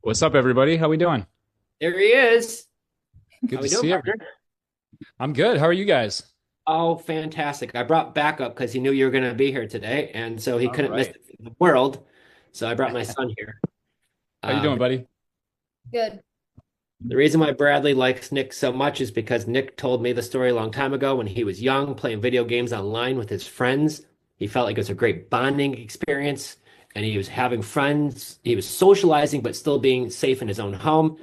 What's up, everybody? How we doing? There he is. Good How to we doing, see everybody. partner? I'm good. How are you guys? Oh, fantastic. I brought backup because he knew you were going to be here today, and so he All couldn't miss right. it for the world. So I brought my son here. How you doing, Um, buddy? Good. the reason why Bradley likes Nick so much is because Nick told me the story a long time ago when he was young, playing video games online with his friends. He felt like it was a great bonding experience, and he was having friends. He was socializing, but still being safe in his own home.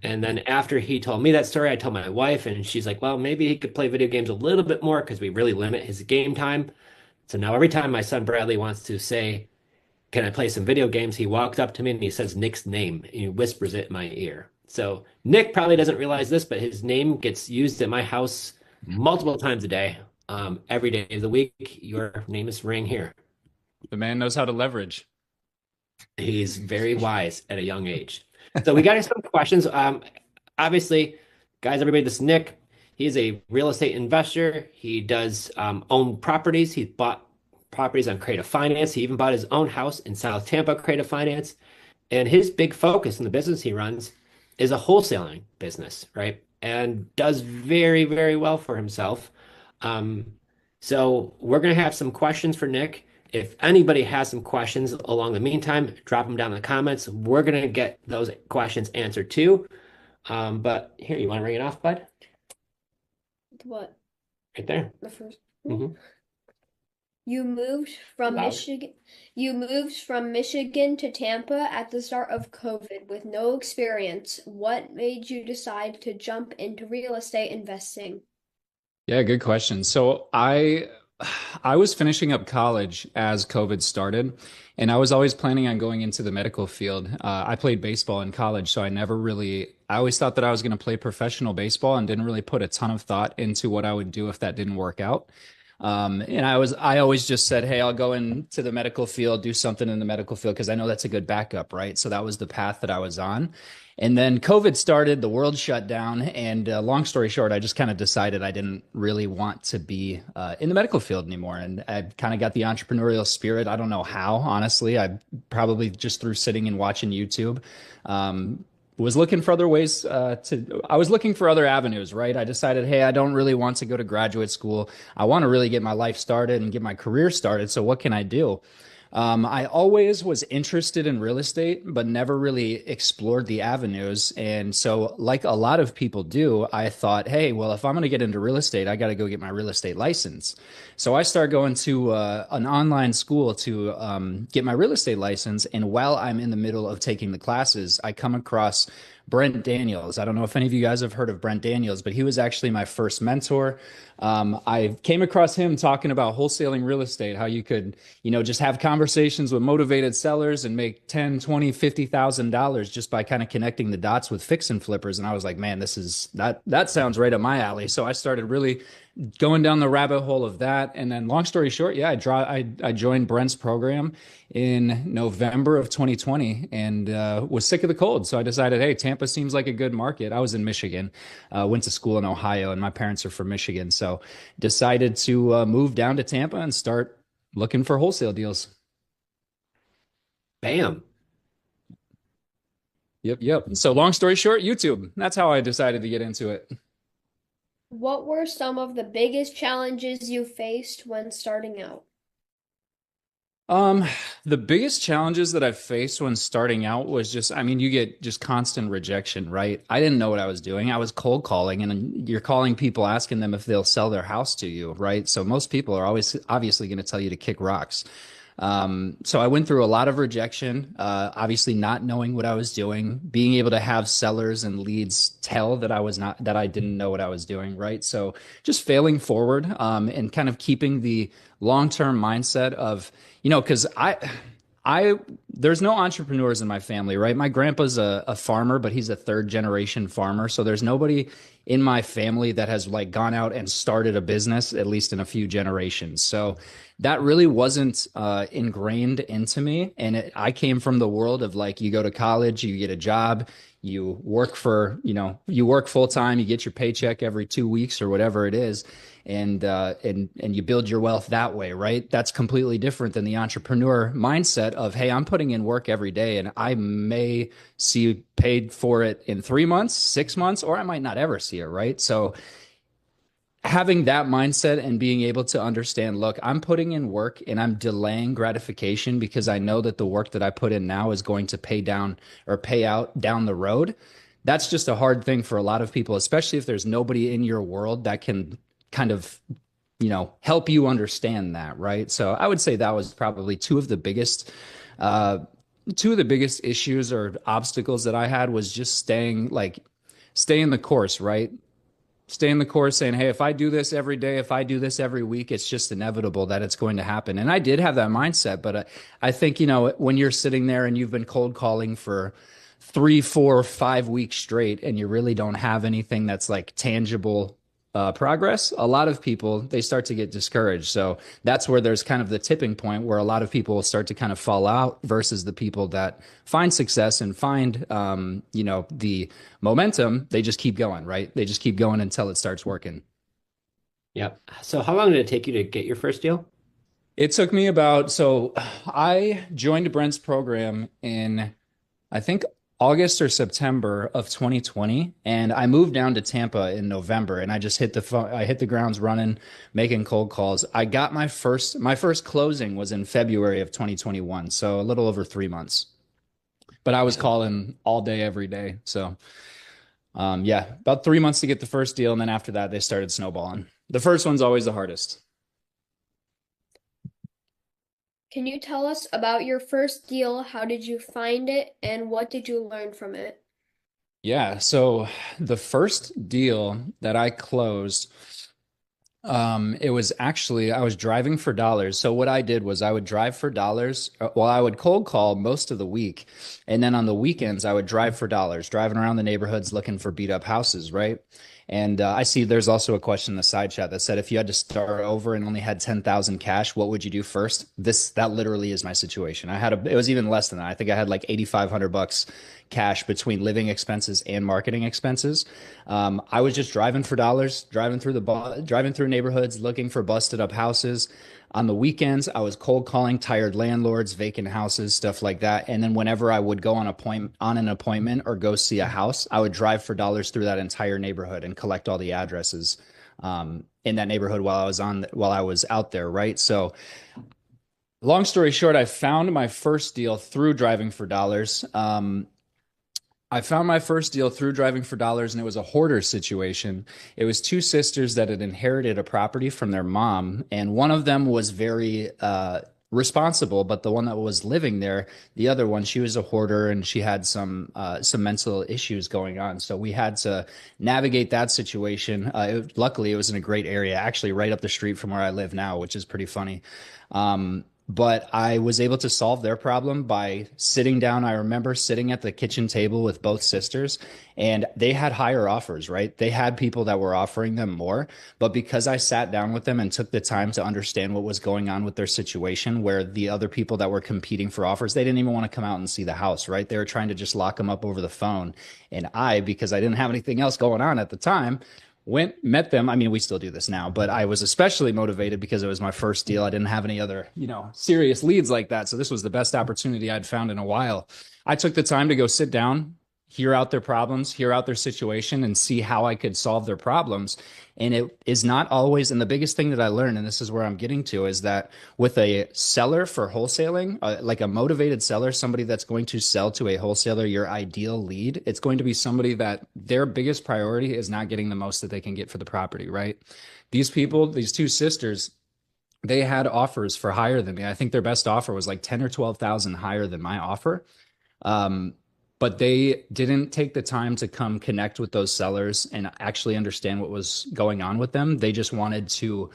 And then after he told me that story, I told my wife, and she's like, well, maybe he could play video games a little bit more because we really limit his game time. So now every time my son Bradley wants to say, can I play some video games? He walks up to me and he says Nick's name and he whispers it in my ear. So Nick probably doesn't realize this, but his name gets used at my house multiple times a day. Every day of the week, your name is ring here. The man knows how to leverage. He's very wise at a young age. So we got some questions. Obviously, guys, everybody, this is Nick. He's a real estate investor. He does own properties. He bought properties on creative finance. He even bought his own house in South Tampa, creative finance. And his big focus in the business he runs is a wholesaling business, right? And does very, very well for himself. Um, so we're going to have some questions for Nick. If anybody has some questions along the meantime, drop them down in the comments. We're going to get those questions answered too. But here, you want to ring it off, bud? What? Right there. The first. Mhm. You moved from Loud. Michigan. You moved from Michigan to Tampa at the start of COVID with no experience. What made you decide to jump into real estate investing? Yeah, good question. So I was finishing up college as COVID started, and I was always planning on going into the medical field. I played baseball in college, so I always thought that I was going to play professional baseball and didn't really put a ton of thought into what I would do if that didn't work out. And I always just said, hey, I'll go into the medical field, do something in the medical field because I know that's a good backup, right? So that was the path that I was on. And then COVID started, the world shut down. And long story short, I just kind of decided I didn't really want to be in the medical field anymore. And I kind of got the entrepreneurial spirit. I don't know how, honestly. I probably just through sitting and watching YouTube. Was looking for other ways I was looking for other avenues, right? I decided, hey, I don't really want to go to graduate school. I want to really get my life started and get my career started. So what can I do? I always was interested in real estate, but never really explored the avenues. And so, like a lot of people do, I thought, hey, well, if I'm going to get into real estate, I got to go get my real estate license. So I started going to an online school to get my real estate license. And while I'm in the middle of taking the classes, I come across Brent Daniels. I don't know if any of you guys have heard of Brent Daniels, but he was actually my first mentor. I came across him talking about wholesaling real estate, how you could, just have conversations with motivated sellers and make 10, 20, $50,000 just by kind of connecting the dots with fix and flippers. And I was like, man, that sounds right up my alley. So I started really going down the rabbit hole of that. And then long story short, yeah, I joined Brent's program in November of 2020 and was sick of the cold. So I decided, hey, Tampa seems like a good market. I was in Michigan, went to school in Ohio, and my parents are from Michigan. So decided to move down to Tampa and start looking for wholesale deals. Bam. Yep. So long story short, YouTube. That's how I decided to get into it. What were some of the biggest challenges you faced when starting out? Um, the biggest challenges that I faced when starting out was just, I mean, you get just constant rejection, right? I didn't know what I was doing. I was cold calling and you're calling people asking them if they'll sell their house to you, right? So most people are always obviously going to tell you to kick rocks. So I went through a lot of rejection, obviously not knowing what I was doing, being able to have sellers and leads tell that I didn't know what I was doing, right? So just failing forward, and kind of keeping the long-term mindset of, because there's no entrepreneurs in my family, right? My grandpa's a farmer, but he's a third generation farmer. So there's nobody in my family that has like gone out and started a business, at least in a few generations. So that really wasn't ingrained into me. And I came from the world of like, you go to college, you get a job, you work for, you work full time, you get your paycheck every 2 weeks or whatever it is. And you build your wealth that way, right? That's completely different than the entrepreneur mindset of, hey, I'm putting in work every day and I may see paid for it in 3 months, 6 months, or I might not ever see it, right? So having that mindset and being able to understand, look, I'm putting in work and I'm delaying gratification because I know that the work that I put in now is going to pay down or pay out down the road. That's just a hard thing for a lot of people, especially if there's nobody in your world that can kind of, help you understand that, right? So I would say that was probably two of the biggest issues or obstacles that I had was just staying the course, right? Stay in the course saying, hey, if I do this every day, if I do this every week, it's just inevitable that it's going to happen. And I did have that mindset, but I think, when you're sitting there and you've been cold calling for 3, 4, 5 weeks straight, and you really don't have anything that's like tangible progress, a lot of people, they start to get discouraged. So that's where there's kind of the tipping point where a lot of people start to kind of fall out versus the people that find success and find, the momentum. They just keep going, right? They just keep going until it starts working. Yep. So how long did it take you to get your first deal? It took me so I joined Brent's program in, I think, August or September of 2020, and I moved down to Tampa in November, and I just hit the grounds running, making cold calls. I got my first closing was in February of 2021, so a little over 3 months. But I was calling all day, every day. So, about 3 months to get the first deal, and then after that, they started snowballing. The first one's always the hardest. Can you tell us about your first deal? How did you find it, and what did you learn from it? Yeah, so the first deal that I closed, it was actually, I was driving for dollars. So what I did was I would drive for dollars. Well, I would cold call most of the week. And then on the weekends, I would drive for dollars, driving around the neighborhoods looking for beat up houses, right? And I see there's also a question in the side chat that said, if you had to start over and only had 10,000 cash, what would you do first? That literally is my situation. It was even less than that. I think I had like 8,500 bucks cash between living expenses and marketing expenses. I was just driving for dollars, driving through neighborhoods, looking for busted up houses. On the weekends, I was cold calling tired landlords, vacant houses, stuff like that. And then whenever I would go on an appointment or go see a house, I would drive for dollars through that entire neighborhood and collect all the addresses in that neighborhood while I was out there, right? So long story short, I found my first deal through driving for dollars. I found my first deal through driving for dollars, and it was a hoarder situation. It was two sisters that had inherited a property from their mom, and one of them was very responsible, but the one that was living there, the other one, she was a hoarder and she had some mental issues going on. So we had to navigate that situation. Luckily, it was in a great area, actually right up the street from where I live now, which is pretty funny. But I was able to solve their problem by sitting down. I remember sitting at the kitchen table with both sisters, and they had higher offers, right? They had people that were offering them more. But because I sat down with them and took the time to understand what was going on with their situation, where the other people that were competing for offers, they didn't even want to come out and see the house, right? They were trying to just lock them up over the phone. And because I didn't have anything else going on at the time, met them. I mean, we still do this now, but I was especially motivated because it was my first deal. I didn't have any other, serious leads like that. So this was the best opportunity I'd found in a while. I took the time to go sit down, hear out their problems, hear out their situation, and see how I could solve their problems. And it is not always, and the biggest thing that I learned, and this is where I'm getting to, is that with a seller for wholesaling, like a motivated seller, somebody that's going to sell to a wholesaler, your ideal lead, it's going to be somebody that their biggest priority is not getting the most that they can get for the property, right? These people, these two sisters, they had offers for higher than me. I think their best offer was like 10 or 12,000 higher than my offer. But they didn't take the time to come connect with those sellers and actually understand what was going on with them. They just wanted to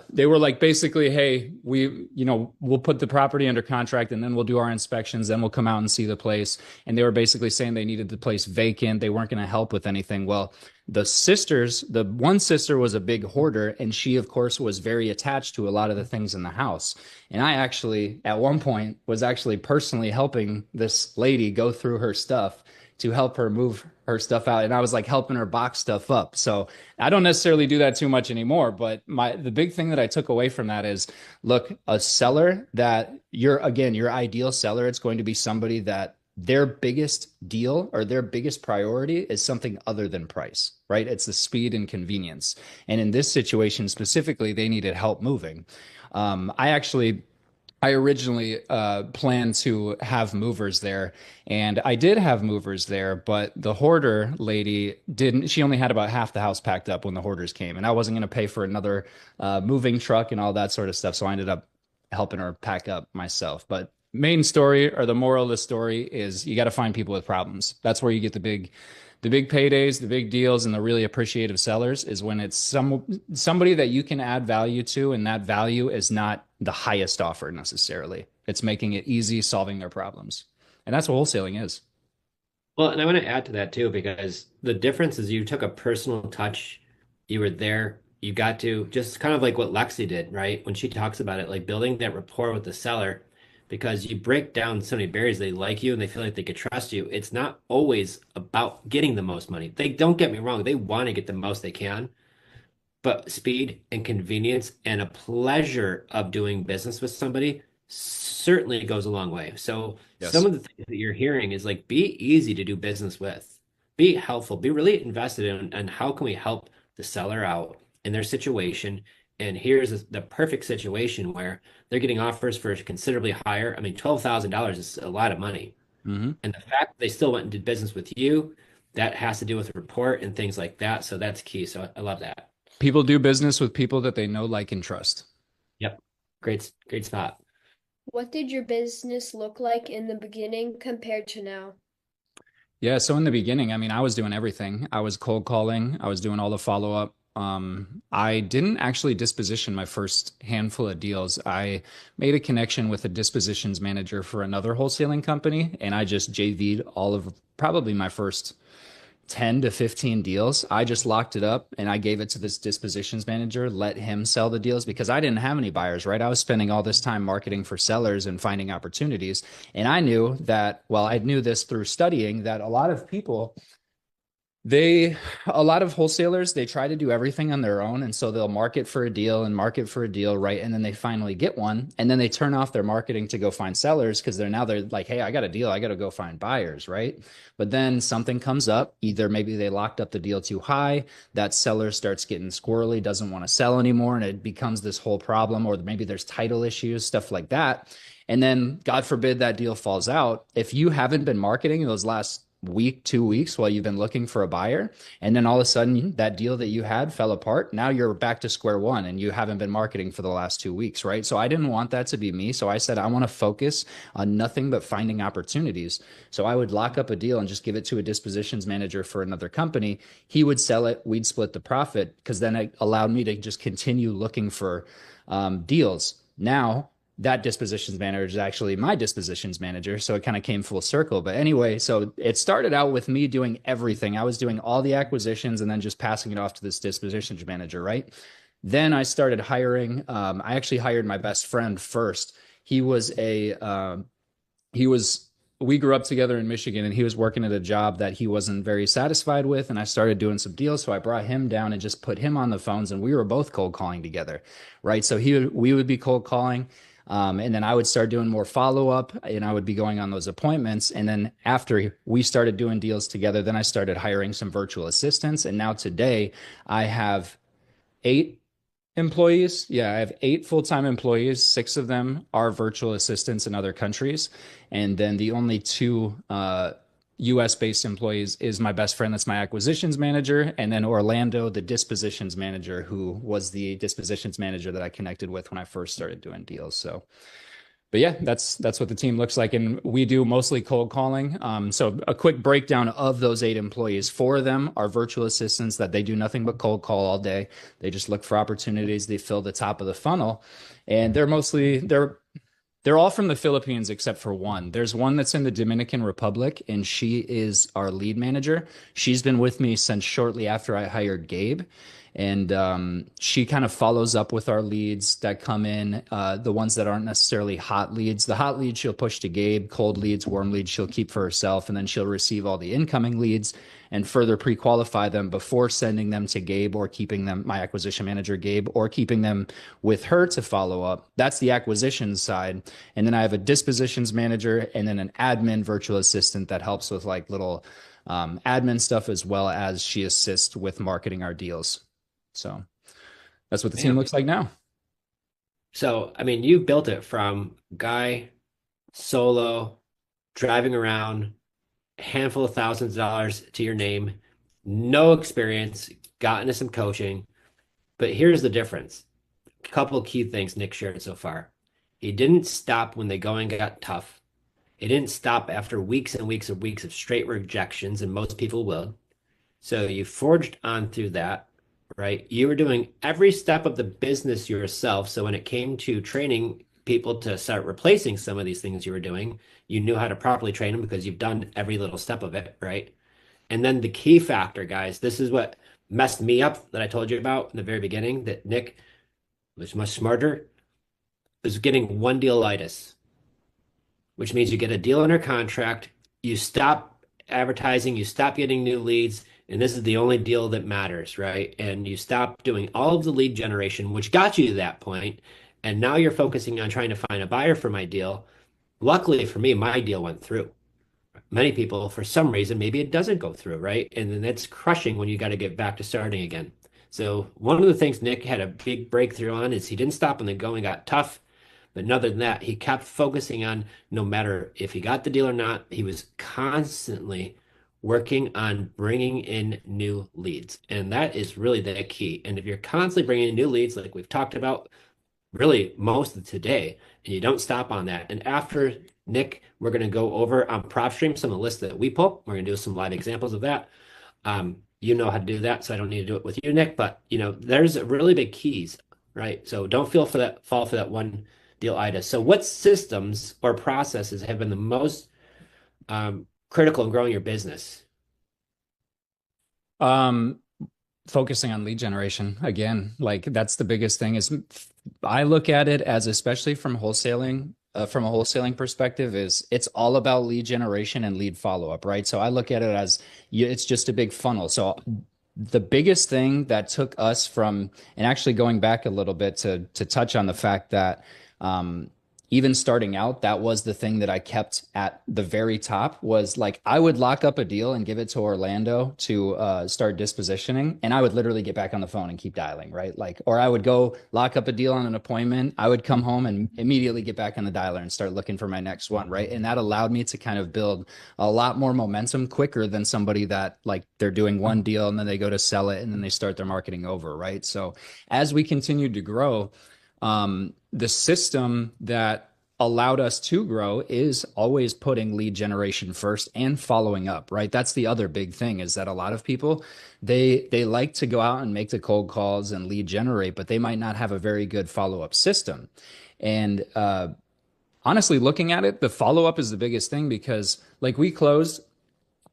They were like, basically, hey, we'll put the property under contract and then we'll do our inspections, then we'll come out and see the place. And they were basically saying they needed the place vacant. They weren't going to help with anything. Well, the one sister was a big hoarder, and she, of course, was very attached to a lot of the things in the house. And I actually, at one point, was actually personally helping this lady go through her stuff to help her move her stuff out. And I was like helping her box stuff up. So I don't necessarily do that too much anymore. But the big thing that I took away from that is, look, a seller that your ideal seller, it's going to be somebody that their biggest deal or their biggest priority is something other than price, right? It's the speed and convenience. And in this situation specifically, they needed help moving. I originally planned to have movers there, and I did have movers there, but the hoarder lady didn't. She only had about half the house packed up when the hoarders came, and I wasn't going to pay for another moving truck and all that sort of stuff. So I ended up helping her pack up myself. But main story, or the moral of the story, is you got to find people with problems. That's where you get the big paydays, the big deals, and the really appreciative sellers, is when it's somebody that you can add value to, and that value is not the highest offer necessarily. It's making it easy, solving their problems. And that's what wholesaling is. Well, and I want to add to that too, because the difference is you took a personal touch. You were there. You got to just kind of like what Lexi did, right? When she talks about it, like building that rapport with the seller, because you break down so many barriers. They like you and they feel like they could trust you. It's not always about getting the most money. They don't get me wrong. They want to get the most they can, but speed and convenience and a pleasure of doing business with somebody certainly goes a long way. So Yes. some of the things that you're hearing is like, be easy to do business with, be helpful, be really invested in how can we help the seller out in their situation. And here's the perfect situation where they're getting offers for considerably higher. I mean, $12,000 is a lot of money. Mm-hmm. And the fact that they still went and did business with you, that has to do with report and things like that. So that's key. So I love that. People do business with people that they know, like, and trust. Yep. Great spot. What did your business look like in the beginning compared to now? Yeah, so in the beginning, I mean, I was doing everything. I was cold calling. I was doing all the follow-up. I didn't actually disposition my first handful of deals. I made a connection with a dispositions manager for another wholesaling company, and I just JV'd all of probably my first 10 to 15 deals. I just locked it up and I gave it to this dispositions manager, let him sell the deals, because I didn't have any buyers, right? I was spending all this time marketing for sellers and finding opportunities. And I knew that, well, I knew this through studying, that a lot of people, a lot of wholesalers, they try to do everything on their own. And so they'll market for a deal and market for a deal, right? And then they finally get one. And then they turn off their marketing to go find sellers, because they're like, hey, I got a deal. I got to go find buyers, right? But then something comes up. Either maybe they locked up the deal too high. That seller starts getting squirrely, doesn't want to sell anymore. And it becomes this whole problem. Or maybe there's title issues, stuff like that. And then God forbid that deal falls out. If you haven't been marketing those last week, 2 weeks while you've been looking for a buyer, and then all of a sudden that deal that you had fell apart, now you're back to square one and you haven't been marketing for the last 2 weeks, right? So I didn't want that to be me. So I said, I want to focus on nothing but finding opportunities. So I would lock up a deal and just give it to a dispositions manager for another company. He would sell it. We'd split the profit, because then it allowed me to just continue looking for deals. Now, that dispositions manager is actually my dispositions manager. So it kind of came full circle. But anyway, so it started out with me doing everything. I was doing all the acquisitions and then just passing it off to this dispositions manager, right? Then I started hiring. I actually hired my best friend first. We grew up together in Michigan, and he was working at a job that he wasn't very satisfied with. And I started doing some deals. So I brought him down and just put him on the phones, and we were both cold calling together, right? So we would be cold calling. And then I would start doing more follow-up, and I would be going on those appointments. And then after we started doing deals together, then I started hiring some virtual assistants. And now today I have 8 employees. Yeah, I have 8 full-time employees. 6 of them are virtual assistants in other countries. And then the only 2 US-based employees is my best friend, that's my acquisitions manager, and then Orlando, the dispositions manager, who was the dispositions manager that I connected with when I first started doing deals. So But yeah, that's what the team looks like, and we do mostly cold calling. So a quick breakdown of those 8 employees. 4 of them are virtual assistants that they do nothing but cold call all day. They just look for opportunities. They fill the top of the funnel, and they're all from the Philippines except for one. There's one that's in the Dominican Republic, and she is our lead manager. She's been with me since shortly after I hired Gabe. And she kind of follows up with our leads that come in, the ones that aren't necessarily hot leads. The hot leads she'll push to Gabe, cold leads, warm leads she'll keep for herself, and then she'll receive all the incoming leads and further pre-qualify them before sending them to Gabe or keeping them, my acquisition manager Gabe, or keeping them with her to follow up. That's the acquisition side. And then I have a dispositions manager and then an admin virtual assistant that helps with like little admin stuff, as well as she assists with marketing our deals. So that's what the team looks like now. So, I mean, you've built it from guy, solo, driving around, handful of thousands of dollars to your name, no experience, got into some coaching. But here's the difference. A couple of key things Nick shared so far. He didn't stop when the going got tough. He didn't stop after weeks and weeks and weeks of straight rejections, and most people will. So you forged on through that, right? You were doing every step of the business yourself. So when it came to training people to start replacing some of these things you were doing, you knew how to properly train them because you've done every little step of it, right? And then the key factor, guys, this is what messed me up that I told you about in the very beginning, that Nick was much smarter, is getting one dealitis, which means you get a deal under contract, you stop advertising, you stop getting new leads, and this is the only deal that matters, right? And you stop doing all of the lead generation, which got you to that point, and now you're focusing on trying to find a buyer for my deal. Luckily for me, my deal went through. Many people, for some reason, maybe it doesn't go through, right? And then that's crushing when you got to get back to starting again. So one of the things Nick had a big breakthrough on is he didn't stop when the going got tough. But other than that, he kept focusing on, no matter if he got the deal or not, he was constantly working on bringing in new leads. And that is really the key. And if you're constantly bringing in new leads, like we've talked about really most of today, and you don't stop on that. And after Nick, we're going to go over on PropStream some of the lists that we pull. We're going to do some live examples of that. You know how to do that, so I don't need to do it with you, Nick. But there's really big keys, right? So don't fall for that one deal-itis. So what systems or processes have been the most critical in growing your business? Focusing on lead generation again, like that's the biggest thing. Is I look at it as, especially from wholesaling, from a wholesaling perspective, is it's all about lead generation and lead follow-up, right? So I look at it as it's just a big funnel. So the biggest thing that took us from, and actually going back a little bit to touch on the fact that even starting out, that was the thing that I kept at the very top, was like I would lock up a deal and give it to Orlando to start dispositioning, and I would literally get back on the phone and keep dialing, right? Like, or I would go lock up a deal on an appointment. I would come home and immediately get back on the dialer and start looking for my next one, right? And that allowed me to kind of build a lot more momentum quicker than somebody that, like, they're doing one deal and then they go to sell it and then they start their marketing over, right? So as we continued to grow, the system that allowed us to grow is always putting lead generation first and following up, right? That's the other big thing, is that a lot of people, they like to go out and make the cold calls and lead generate, but they might not have a very good follow-up system. And honestly, looking at it, the follow-up is the biggest thing, because like we closed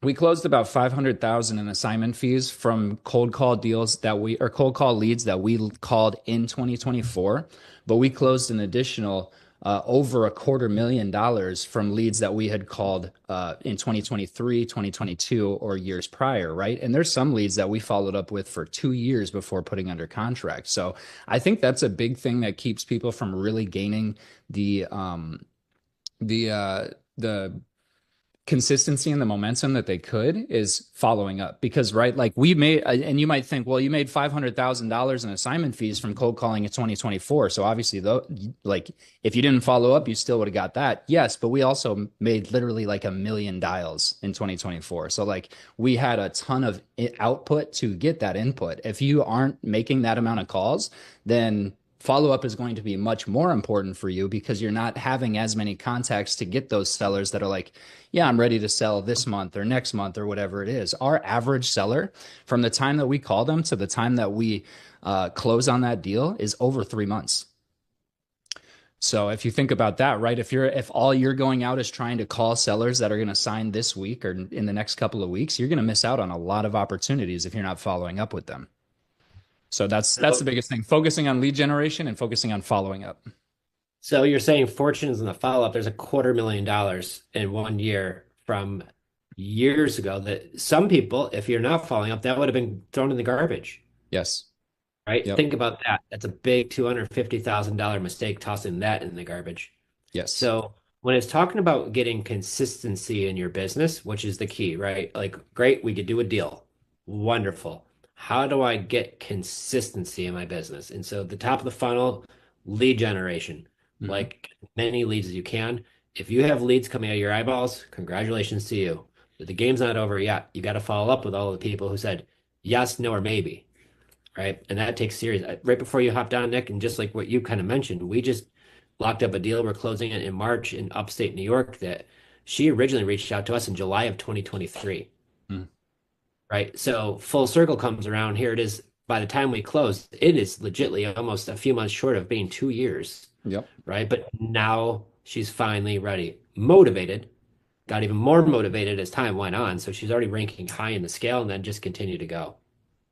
about 500,000 in assignment fees from cold call deals or cold call leads that we called in 2024, but we closed an additional over $250,000 from leads that we had called in 2023, 2022, or years prior, right? And there's some leads that we followed up with for 2 years before putting under contract. So I think that's a big thing that keeps people from really gaining the consistency and the momentum that they could, is following up. Because, right, like we made, and you might think, well, you made $500,000 in assignment fees from cold calling in 2024. So obviously, though, like if you didn't follow up, you still would have got that. Yes, but we also made literally like 1 million dials in 2024. So like we had a ton of output to get that input. If you aren't making that amount of calls, then follow-up is going to be much more important for you because you're not having as many contacts to get those sellers that are like, yeah, I'm ready to sell this month or next month or whatever it is. Our average seller, from the time that we call them to the time that we close on that deal, is over 3 months. So if you think about that, right, if all you're going out is trying to call sellers that are going to sign this week or in the next couple of weeks, you're going to miss out on a lot of opportunities if you're not following up with them. So that's the biggest thing, focusing on lead generation and focusing on following up. So you're saying fortunes in the follow-up, there's $250,000 in 1 year from years ago that some people, if you're not following up, that would have been thrown in the garbage, Yes. right? Yep. Think about that. That's a big $250,000 mistake tossing that in the garbage. Yes. So when it's talking about getting consistency in your business, which is the key, right? Like, great, we could do a deal. Wonderful. How do I get consistency in my business? And so the top of the funnel, lead generation, like many leads as you can. If you have leads coming out of your eyeballs, congratulations to you. But the game's not over yet. You got to follow up with all the people who said yes, no, or maybe, right? And that takes serious. Right before you hopped on, Nick, and just like what you kind of mentioned, we just locked up a deal. We're closing it in March in upstate New York that she originally reached out to us in July of 2023. Right. So full circle comes around. Here it is. By the time we close, it is legitly almost a few months short of being 2 years. Yep. Right. But now she's finally ready, motivated, got even more motivated as time went on. So she's already ranking high in the scale and then just continue to go.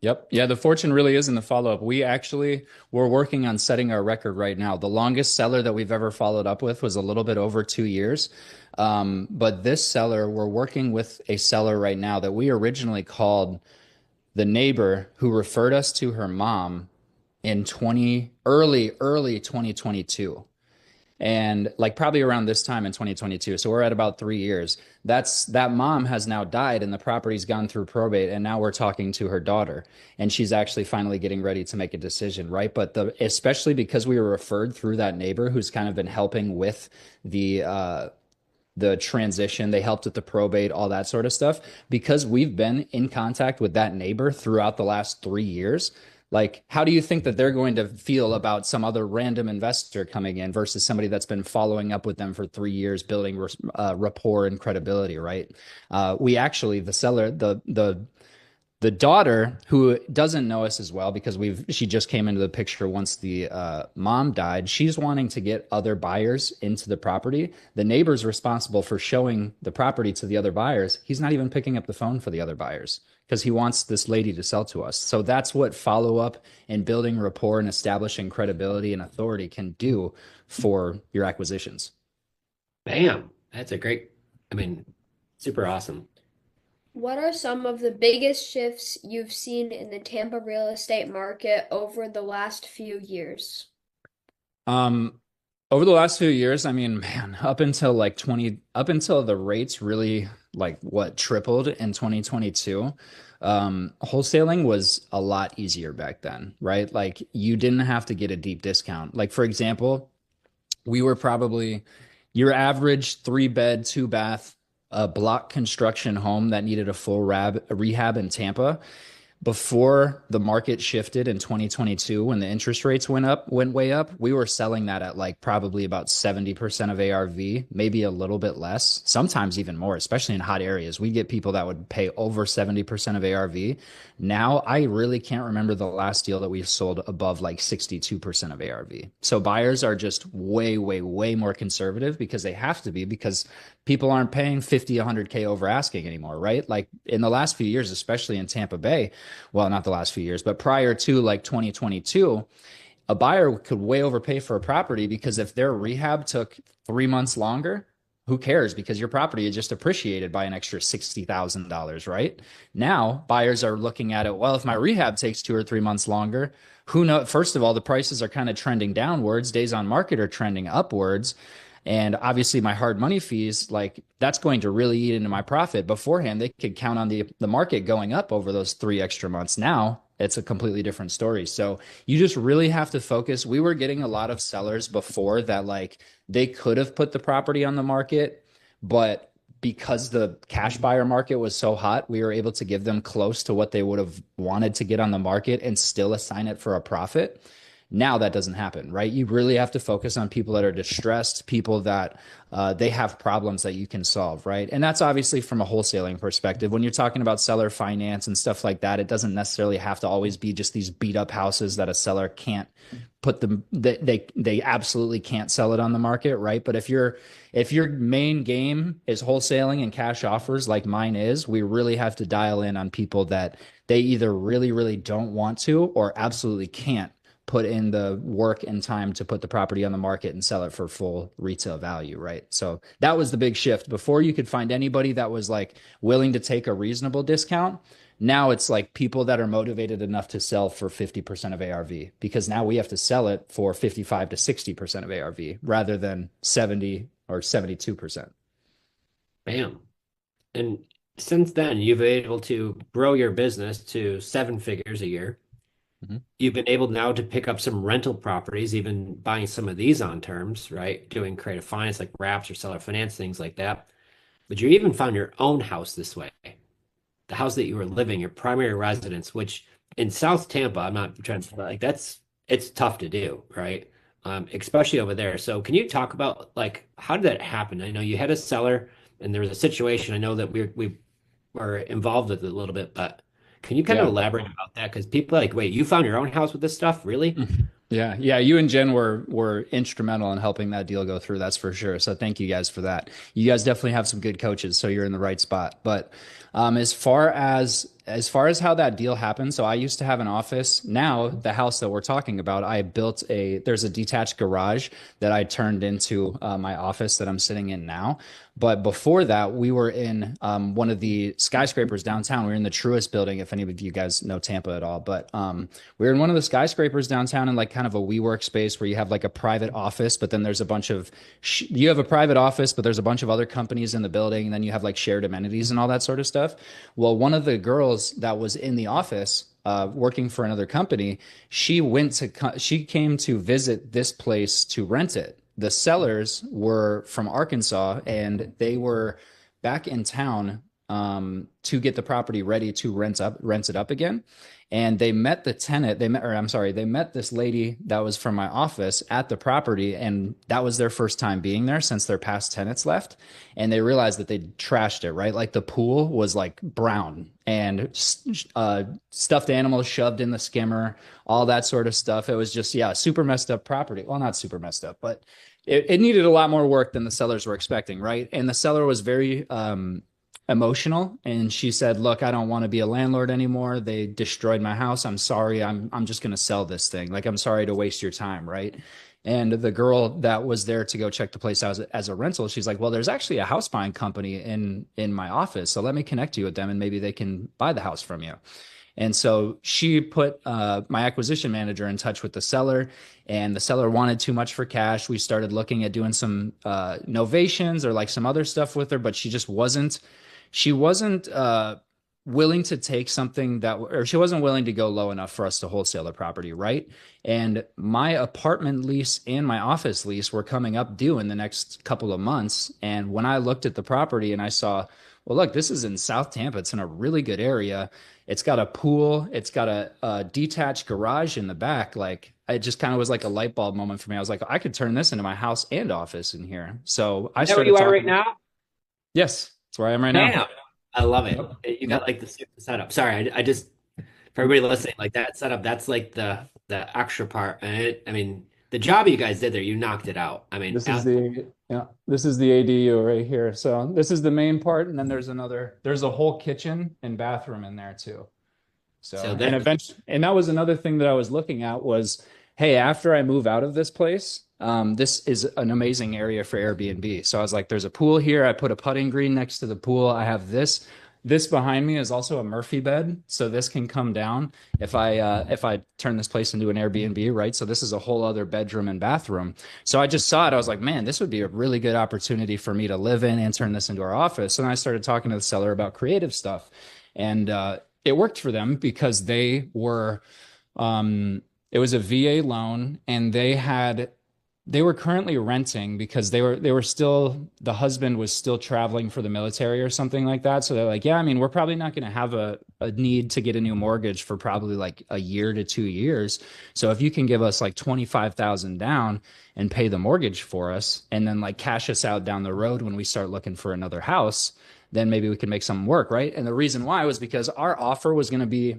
Yep. Yeah, the fortune really is in the follow-up. We're working on setting our record right now. The longest seller that we've ever followed up with was a little bit over 2 years. But this seller, we're working with a seller right now that we originally called the neighbor who referred us to her mom in early 2022. And like probably around this time in 2022. So we're at about 3 years. That mom has now died and the property's gone through probate. And now we're talking to her daughter and she's actually finally getting ready to make a decision, right? But especially because we were referred through that neighbor who's kind of been helping with the transition, they helped with the probate, all that sort of stuff. Because we've been in contact with that neighbor throughout the last 3 years, like, how do you think that they're going to feel about some other random investor coming in versus somebody that's been following up with them for 3 years, building rapport and credibility, right? We actually, the seller, the daughter, who doesn't know us as well because she just came into the picture once the mom died, she's wanting to get other buyers into the property. The neighbor's responsible for showing the property to the other buyers. He's not even picking up the phone for the other buyers because he wants this lady to sell to us. So that's what follow-up and building rapport and establishing credibility and authority can do for your acquisitions. Bam. That's super awesome. What are some of the biggest shifts you've seen in the Tampa real estate market over the last few years? Over the last few years, man, up until the rates really tripled in 2022, wholesaling was a lot easier back then, right? Like you didn't have to get a deep discount. Like for example, we were probably your average 3-bed, 2-bath, block construction home that needed a full rehab in Tampa. Before the market shifted in 2022, when the interest rates went way up, we were selling that at like probably about 70% of ARV, maybe a little bit less, sometimes even more, especially in hot areas. We get people that would pay over 70% of ARV. Now, I really can't remember the last deal that we sold above like 62% of ARV. So buyers are just way, way, way more conservative because they have to be, because people aren't paying 50, 100K over asking anymore, right? Like in the last few years, especially in Tampa Bay, well, not the last few years, but prior to like 2022, a buyer could way overpay for a property because if their rehab took 3 months longer, who cares? Because your property is just appreciated by an extra $60,000, right? Now, buyers are looking at it, well, if my rehab takes 2 or 3 months longer, who knows? First of all, the prices are kind of trending downwards. Days on market are trending upwards. And obviously my hard money fees, like that's going to really eat into my profit. Beforehand, they could count on the market going up over those 3 extra months. Now it's a completely different story. So you just really have to focus. We were getting a lot of sellers before that, like they could have put the property on the market, but because the cash buyer market was so hot, we were able to give them close to what they would have wanted to get on the market and still assign it for a profit. Now that doesn't happen, right? You really have to focus on people that are distressed, people that they have problems that you can solve, right? And that's obviously from a wholesaling perspective. When you're talking about seller finance and stuff like that, it doesn't necessarily have to always be just these beat up houses that a seller can't put them, they absolutely can't sell it on the market, right? But if your main game is wholesaling and cash offers like mine is, we really have to dial in on people that they either really, really don't want to or absolutely can't put in the work and time to put the property on the market and sell it for full retail value, right? So that was the big shift. Before you could find anybody that was like willing to take a reasonable discount. Now it's like people that are motivated enough to sell for 50% of ARV because now we have to sell it for 55 to 60% of ARV rather than 70 or 72%. Bam. And since then, you've been able to grow your business to 7 figures a year. Mm-hmm. You've been able now to pick up some rental properties, even buying some of these on terms, right? Doing creative finance like wraps or seller finance, things like that. But you even found your own house this way. The house that you were living, your primary residence, which in South Tampa, I'm not trying to like it's tough to do, right? Especially over there. So can you talk about like how did that happen? I know you had a seller and there was a situation. I know that we were involved with it a little bit, but can you kind of Yeah. elaborate about that? Because people are like, wait, you found your own house with this stuff? Really? Yeah, yeah, you and Jen were instrumental in helping that deal go through. That's for sure. So thank you guys for that. You guys definitely have some good coaches, so you're in the right spot. But as far as how that deal happened, so I used to have an office. Now the house that we're talking about, I built there's a detached garage that I turned into my office that I'm sitting in now. But before that, we were in one of the skyscrapers downtown. We were in the Truist building, if any of you guys know Tampa at all. But we were in one of the skyscrapers downtown in like kind of a WeWork space where you have like a private office, but then there's a bunch of, you have a private office, but there's a bunch of other companies in the building. And then you have like shared amenities and all that sort of stuff. Well, one of the girls that was in the office working for another company, she came to visit this place to rent it. The sellers were from Arkansas and they were back in town to get the property ready to rent it up again. And they met the tenant, they met this lady that was from my office at the property, and that was their first time being there since their past tenants left. And they realized that they trashed it, right? Like the pool was like brown and stuffed animals shoved in the skimmer, all that sort of stuff. It was just, yeah, super messed up property. Well, not super messed up, but it needed a lot more work than the sellers were expecting, right? And the seller was very emotional, and she said, look, I don't want to be a landlord anymore. They destroyed my house. I'm sorry. I'm just going to sell this thing. Like, I'm sorry to waste your time, right? And the girl that was there to go check the place out as a rental, she's like, well, there's actually a house buying company in my office, so let me connect you with them and maybe they can buy the house from you. And so she put my acquisition manager in touch with the seller, and the seller wanted too much for cash. We started looking at doing some novations or like some other stuff with her, but she wasn't willing to take something or she wasn't willing to go low enough for us to wholesale the property, right? And my apartment lease and my office lease were coming up due in the next couple of months. And when I looked at the property and I saw, well, look, this is in South Tampa. It's in a really good area. It's got a pool. It's got a detached garage in the back. Like, it just kind of was like a light bulb moment for me. I was like, I could turn this into my house and office in here. So I Is that where started you are talking. right now? Yes, that's where I am right now. Damn. I love it. Yep. You got Yep. like the super setup. Sorry, I just for everybody listening, like that setup, that's like the extra part. And I mean, the job you guys did there, you knocked it out. I mean, This is the ADU right here. So this is the main part, and then there's a whole kitchen and bathroom in there too. so So, and that eventually, and that was another thing that I was looking at was, hey, after I move out of this place, this is an amazing area for Airbnb. So I was like, there's a pool here. I put a putting green next to the pool. I have this. This behind me is also a Murphy bed, so this can come down if I turn this place into an Airbnb, right? So this is a whole other bedroom and bathroom. So I just saw it. I was like, man, this would be a really good opportunity for me to live in and turn this into our office. And I started talking to the seller about creative stuff, and it worked for them because it was a VA loan, and They were currently renting because they were still the husband was still traveling for the military or something like that. So they're like, yeah, I mean, we're probably not going to have a need to get a new mortgage for probably like a year to 2 years. So if you can give us like 25,000 down and pay the mortgage for us and then like cash us out down the road when we start looking for another house, then maybe we can make something work, right? And the reason why was because our offer was going to be,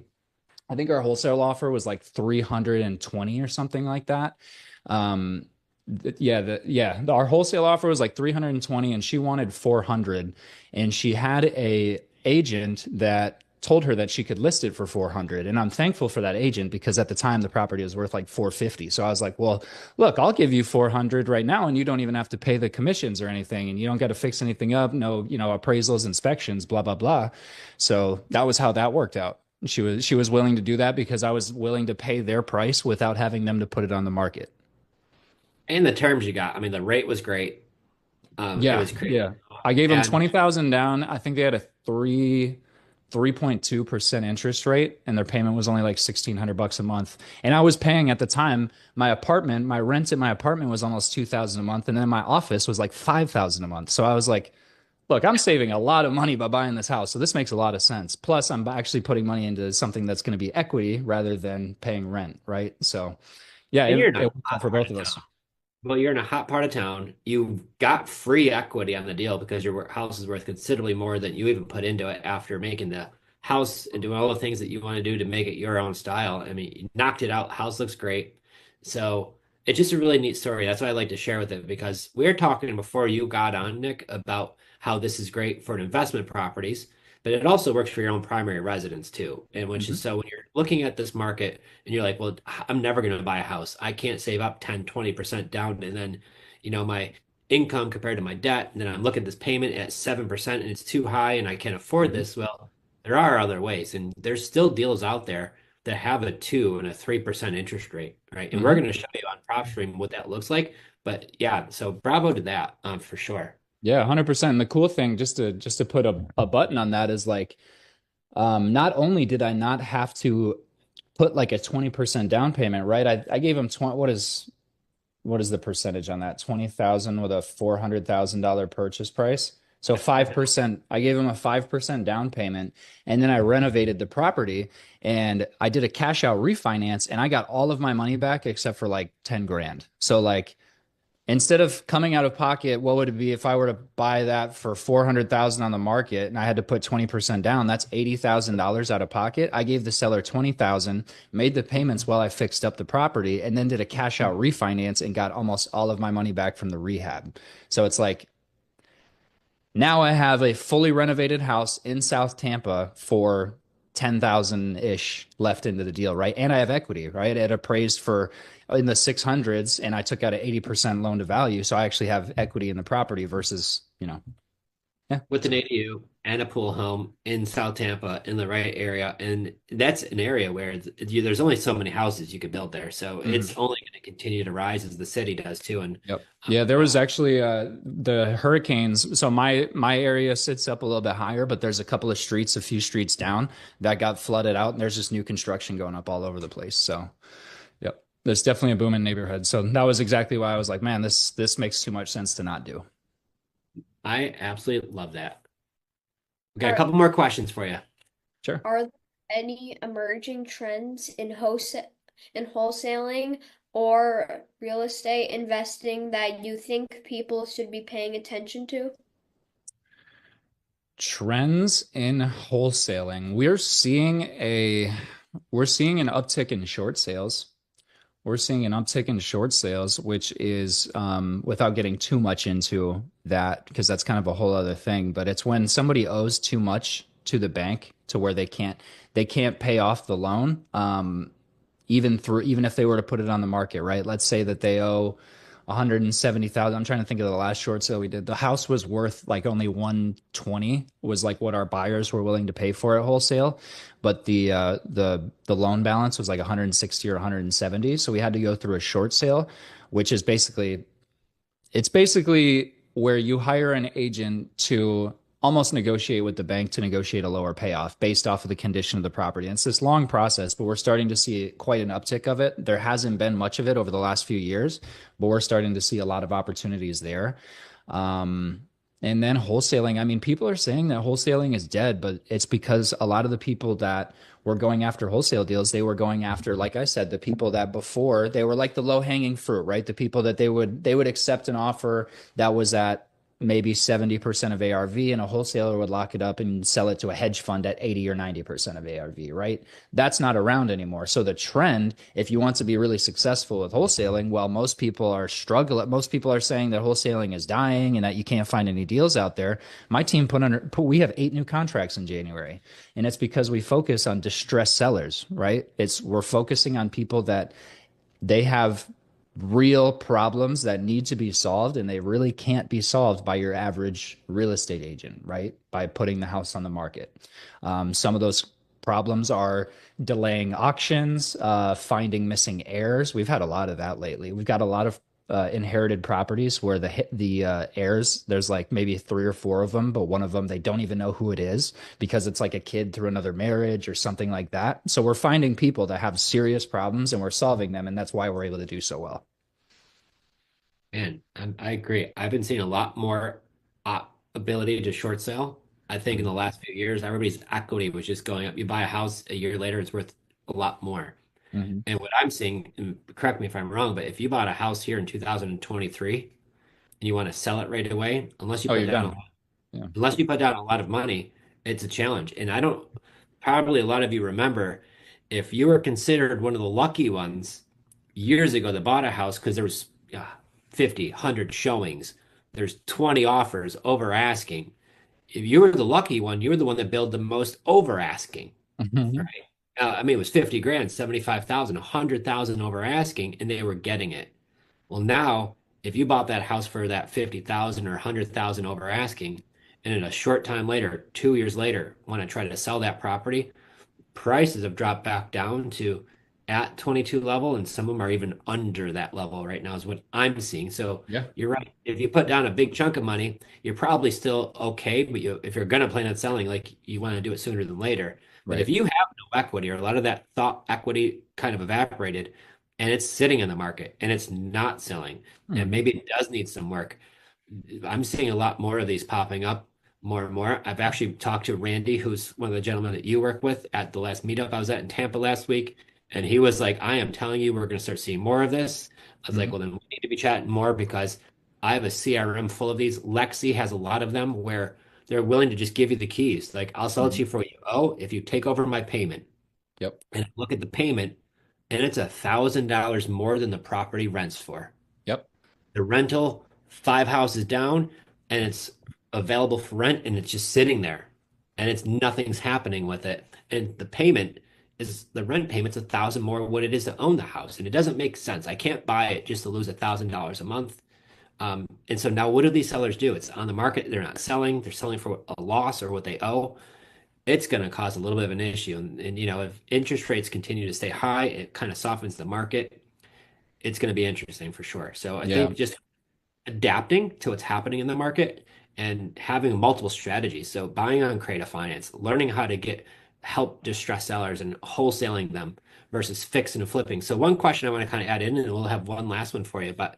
I think our wholesale offer was like 320 or something like that. Um, our wholesale offer was like 320 and she wanted 400 and she had a agent that told her that she could list it for 400 and I'm thankful for that agent because at the time the property was worth like 450. So I was like, well, look, I'll give you 400 right now and you don't even have to pay the commissions or anything and you don't got to fix anything up, no, appraisals, inspections, blah blah blah. So that was how that worked out. She was willing to do that because I was willing to pay their price without having them to put it on the market. And the terms you got. I mean, the rate was great. It Yeah, was great. yeah. I gave them And 20,000 down. I think they had a 3.2% interest rate and their payment was only like 1,600 bucks a month. And I was paying at the time my rent at my apartment was almost 2,000 a month and then my office was like 5,000 a month. So I was like, look, I'm saving a lot of money by buying this house. So this makes a lot of sense. Plus I'm actually putting money into something that's going to be equity rather than paying rent, right? So yeah, you're in it a worked out hot for part both of of us. town. Well, you're in a hot part of town. You got free equity on the deal because your house is worth considerably more than you even put into it after making the house and doing all the things that you want to do to make it your own style. I mean, you knocked it out. House looks great. So it's just a really neat story. That's what I like to share with it because we were talking before you got on, Nick, about how this is great for investment properties, but it also works for your own primary residence too. And which is Mhm. so when you're looking at this market and you're like, well, I'm never going to buy a house. I can't save up 10, 20% down. And then, my income compared to my debt. And then I'm looking at this payment at 7% and it's too high and I can't afford Mhm. this. Well, there are other ways. And there's still deals out there that have a 2 and a 3% interest rate, right? And we're Mhm. going to show you on PropStream what that looks like. But yeah, so bravo to that, for sure. Yeah, 100%. And the cool thing, just to put a button on that is like, not only did I not have to put like a 20% down payment, right? I gave him 20, what is the percentage on that? 20,000 with a $400,000 purchase price. So 5%, I gave him a 5% down payment and then I renovated the property and I did a cash out refinance and I got all of my money back except for like 10 grand. So like instead of coming out of pocket, what would it be if I were to buy that for 400,000 on the market and I had to put 20% down? That's $80,000 out of pocket. I gave the seller 20,000, made the payments while I fixed up the property, and then did a cash out refinance and got almost all of my money back from the rehab. So it's like now I have a fully renovated house in South Tampa for 10,000 ish left into the deal, right? And I have equity, right? It appraised for in the 600s and I took out an 80% loan to value. So I actually have equity in the property versus, yeah. With an So, ADU and a pool home in South Tampa in the right area. And that's an area where there's only so many houses you could build there. So mhm. it's only going to continue to rise as the city does too. And Yep. Yeah, there was actually the hurricanes. So my area sits up a little bit higher, but there's a couple of streets, a few streets down that got flooded out, and there's just new construction going up all over the place. So, yep, there's definitely a booming neighborhood. So that was exactly why I was like, man, this makes too much sense to not do. I absolutely love that. We got a Are couple more questions for you. Sure. are there any emerging trends in wholesaling or real estate investing that you think people should be paying attention to? Trends in wholesaling. We're seeing an uptick in short sales. We're seeing an uptick in short sales, which is without getting too much into that, because that's kind of a whole other thing. But it's when somebody owes too much to the bank to where they can't pay off the loan, even if they were to put it on the market, right? Let's say that they owe 170,000. I'm trying to think of the last short sale we did. The house was worth like only 120 was like what our buyers were willing to pay for at wholesale, but the loan balance was like 160 or 170. So we had to go through a short sale, which is basically where you hire an agent to almost negotiate with the bank to negotiate a lower payoff based off of the condition of the property. And it's this long process, but we're starting to see quite an uptick of it. There hasn't been much of it over the last few years, but we're starting to see a lot of opportunities there. And then wholesaling, I mean, people are saying that wholesaling is dead, but it's because a lot of the people that were going after wholesale deals, they were going after, like I said, the people that before they were like the low hanging fruit, right? The people that they would accept an offer that was at maybe 70% of ARV, and a wholesaler would lock it up and sell it to a hedge fund at 80 or 90% of ARV, right? That's not around anymore. So the trend, if you want to be really successful with wholesaling, well, most people are struggling. Most people are saying that wholesaling is dying and that you can't find any deals out there. My team we have 8 new contracts in January, and it's because we focus on distressed sellers, right? We're focusing on people that they have real problems that need to be solved, and they really can't be solved by your average real estate agent, right? By putting the house on the market. Some of those problems are delaying auctions, finding missing heirs. We've had a lot of that lately. We've got a lot of inherited properties where the heirs, there's like maybe 3 or 4 of them, but one of them they don't even know who it is because it's like a kid through another marriage or something like that. So we're finding people that have serious problems and we're solving them, and that's why we're able to do so well. Man, I agree. I've been seeing a lot more ability to short sell. I think in the last few years, everybody's equity was just going up. You buy a house a year later, it's worth a lot more. Mm-hmm. And what I'm seeing, and correct me if I'm wrong, but if you bought a house here in 2023 and you want to sell it right away, Oh, you're done. Yeah. unless you put down a lot of money, it's a challenge. And I don't, probably a lot of you remember, if you were considered one of the lucky ones years ago that bought a house because there was 50, 100 showings, there's 20 offers over asking. If you were the lucky one, you were the one that billed the most over asking, Mm-hmm. right? I mean, it was 50 grand, 75,000, 100,000 over asking, and they were getting it. Well, now, if you bought that house for that 50,000 or 100,000 over asking, and in a short time later, 2 years later, when I try to sell that property, prices have dropped back down to at 22 level, and some of them are even under that level right now, is what I'm seeing. So Yeah. you're right. If you put down a big chunk of money, you're probably still okay, but if you're going to plan on selling, like you want to do it sooner than later. But if Right. you have no equity, or a lot of that thought equity kind of evaporated, and it's sitting in the market and it's not selling, and Mm-hmm. maybe it does need some work, I'm seeing a lot more of these popping up more and more. I've actually talked to Randy, who's one of the gentlemen that you work with, at the last meetup I was at in Tampa last week. And he was like, I am telling you, we're going to start seeing more of this. I was like, Mm-hmm. well, then we need to be chatting more, because I have a CRM full of these. Lexi has a lot of them where they're willing to just give you the keys. Like, I'll sell it to Mm-hmm. you for what you owe if you take over my payment. Yep. And I look at the payment, and it's $1,000 more than the property rents for. Yep. The rental, 5 houses down, and it's available for rent, and it's just sitting there, and it's nothing's happening with it. And the payment is, the rent payment's 1,000 more what it is to own the house, and it doesn't make sense. I can't buy it just to lose $1,000 a month. And so now what do these sellers do? It's on the market. They're not selling. They're selling for a loss or what they owe. It's going to cause a little bit of an issue. And if interest rates continue to stay high, it kind of softens the market. It's going to be interesting for sure. So I Yeah. think just adapting to what's happening in the market and having multiple strategies. So buying on creative finance, learning how to help distressed sellers and wholesaling them versus fixing and flipping. So one question I want to kind of add in, and we'll have one last one for you, but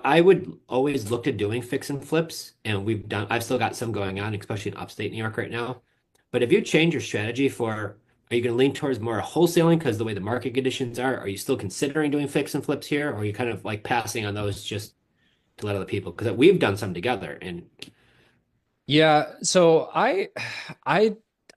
I would always look at doing fix and flips, and I've still got some going on, especially in upstate New York right now. But if you change your strategy are you going to lean towards more wholesaling because the way the market conditions are? Are you still considering doing fix and flips here? Or are you kind of like passing on those just to let other people? Because we've done some together, and Yeah, so I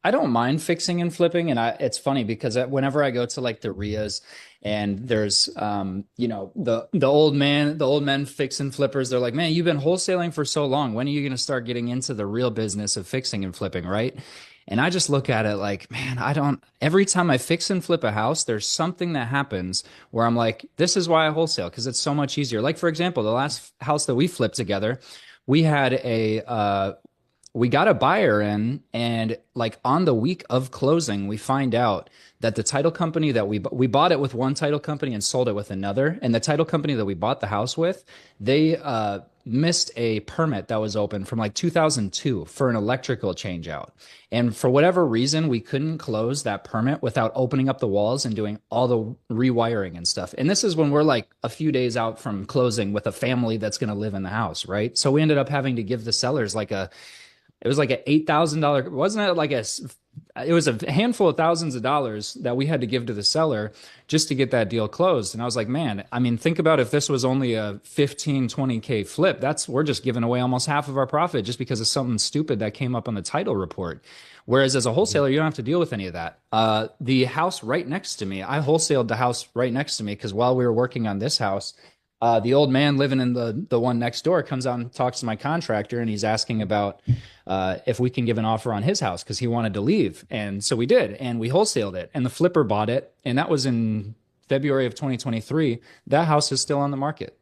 I don't mind fixing and flipping, and it's funny because whenever I go to like the RIAs and there's the old men fix and flippers, they're like, "Man, you've been wholesaling for so long. When are you going to start getting into the real business of fixing and flipping, right?" And I just look at it like, man, I don't, every time I fix and flip a house, there's something that happens where I'm like, this is why I wholesale, because it's so much easier. Like, for example, the last house that we flipped together, we had we got a buyer in, and like on the week of closing, we find out that the title company that we bought it with one title company and sold it with another. And the title company that we bought the house with, they missed a permit that was open from like 2002 for an electrical change out. And for whatever reason, we couldn't close that permit without opening up the walls and doing all the rewiring and stuff. And this is when we're like a few days out from closing with a family that's going to live in the house, right? So we ended up having to give the sellers like it was like a $8,000, wasn't it like it was a handful of thousands of dollars that we had to give to the seller just to get that deal closed. And I was like, man, I mean, think about if this was only a 15, 20K flip, we're just giving away almost half of our profit just because of something stupid that came up on the title report. Whereas as a wholesaler, you don't have to deal with any of that. The house right next to me, I wholesaled the house right next to me because while we were working on this house, the old man living in the one next door comes out and talks to my contractor, and he's asking about if we can give an offer on his house because he wanted to leave. And so we did, and we wholesaled it, and the flipper bought it, and that was in February of 2023. That house is still on the market,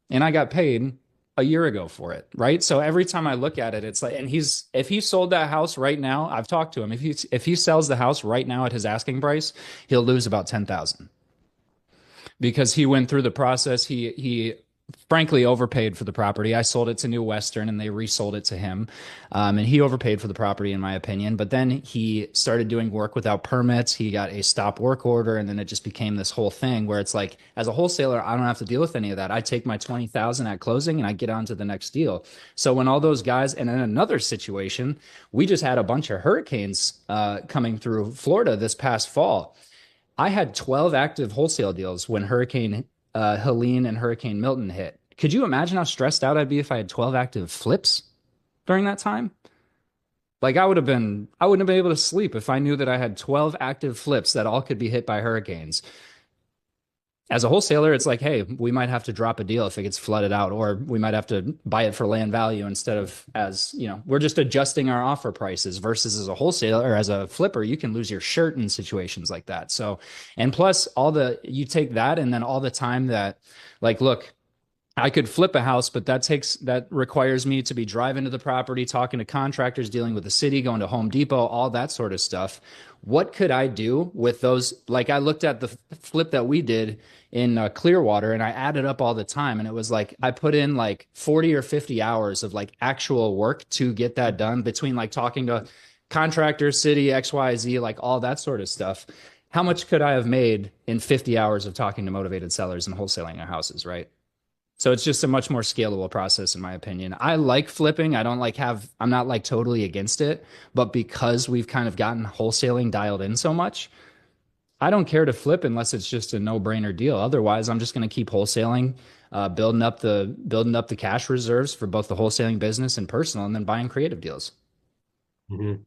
and I got paid a year ago for it, right? So every time I look at it, it's like, and if he sold that house right now, I've talked to him. If he sells the house right now at his asking price, he'll lose about 10,000 because he went through the process. He frankly overpaid for the property. I sold it to New Western and they resold it to him. And he overpaid for the property, in my opinion. But then he started doing work without permits. He got a stop work order. And then it just became this whole thing where it's like, as a wholesaler, I don't have to deal with any of that. I take my 20,000 at closing and I get on to the next deal. So when all those guys, and in another situation, we just had a bunch of hurricanes coming through Florida this past fall. I had 12 active wholesale deals when Hurricane Helene and Hurricane Milton hit. Could you imagine how stressed out I'd be if I had 12 active flips during that time? Like I wouldn't have been able to sleep if I knew that I had 12 active flips that all could be hit by hurricanes. As a wholesaler, it's like, hey, we might have to drop a deal if it gets flooded out, or we might have to buy it for land value instead of, as you know, we're just adjusting our offer prices versus as a wholesaler or as a flipper, you can lose your shirt in situations like that. So, and plus you take that and then all the time that, like, look, I could flip a house, but that requires me to be driving to the property, talking to contractors, dealing with the city, going to Home Depot, all that sort of stuff. What could I do with those? Like I looked at the flip that we did in Clearwater and I added up all the time. And it was like, I put in like 40 or 50 hours of like actual work to get that done between like talking to contractors, city, XYZ, like all that sort of stuff. How much could I have made in 50 hours of talking to motivated sellers and wholesaling their houses, right? So it's just a much more scalable process, in my opinion. I like flipping. I'm not like totally against it, but because we've kind of gotten wholesaling dialed in so much, I don't care to flip unless it's just a no-brainer deal. Otherwise, I'm just going to keep wholesaling, building up the cash reserves for both the wholesaling business and personal, and then buying creative deals. Mm-hmm.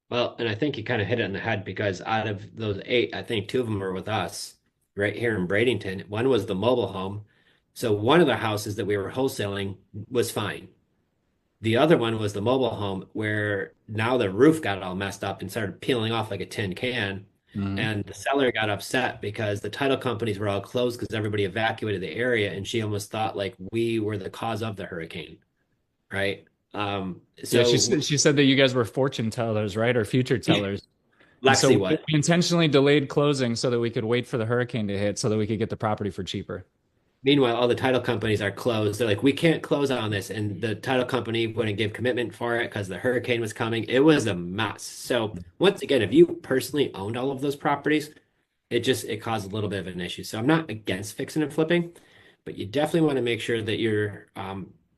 Well, and I think you kind of hit it on the head because out of those 8, I think 2 of them are with us right here in Bradenton. One was the mobile home. So one of the houses that we were wholesaling was fine. The other one was the mobile home where now the roof got all messed up and started peeling off like a tin can. Mm-hmm. And the seller got upset because the title companies were all closed because everybody evacuated the area. And she almost thought like we were the cause of the hurricane. Right. Yeah, she said that you guys were fortune tellers, right? Or future tellers. So we intentionally delayed closing so that we could wait for the hurricane to hit so that we could get the property for cheaper. Meanwhile, all the title companies are closed. They're like, we can't close on this. And the title company wouldn't give commitment for it because the hurricane was coming. It was a mess. So once again, if you personally owned all of those properties, it caused a little bit of an issue. So I'm not against fixing and flipping, but you definitely want to make sure that you're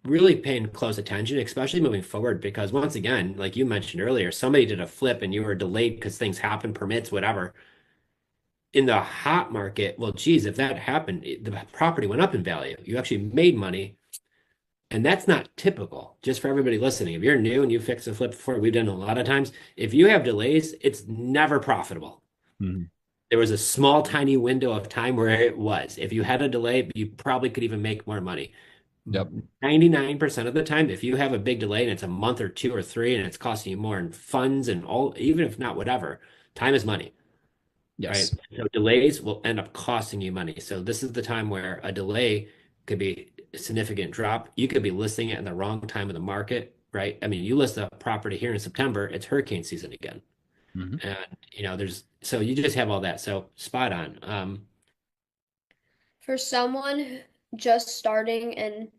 really paying close attention, especially moving forward. Because once again, like you mentioned earlier, somebody did a flip and you were delayed because things happen, permits, whatever. In the hot market, well, geez, if that happened, the property went up in value. You actually made money. And that's not typical, just for everybody listening. If you're new and you fix a flip before, we've done a lot of times. If you have delays, it's never profitable. Mm-hmm. There was a small, tiny window of time where it was. If you had a delay, you probably could even make more money. Yep. 99% of the time, if you have a big delay and it's a month or 2 or 3 and it's costing you more in funds and all, even if not whatever, time is money. Yes. Right. So delays will end up costing you money. So this is the time where a delay could be a significant drop. You could be listing it in the wrong time of the market, right? I mean, you list a property here in September, it's hurricane season again. Mm-hmm. And so you just have all that. So spot on. For someone just starting in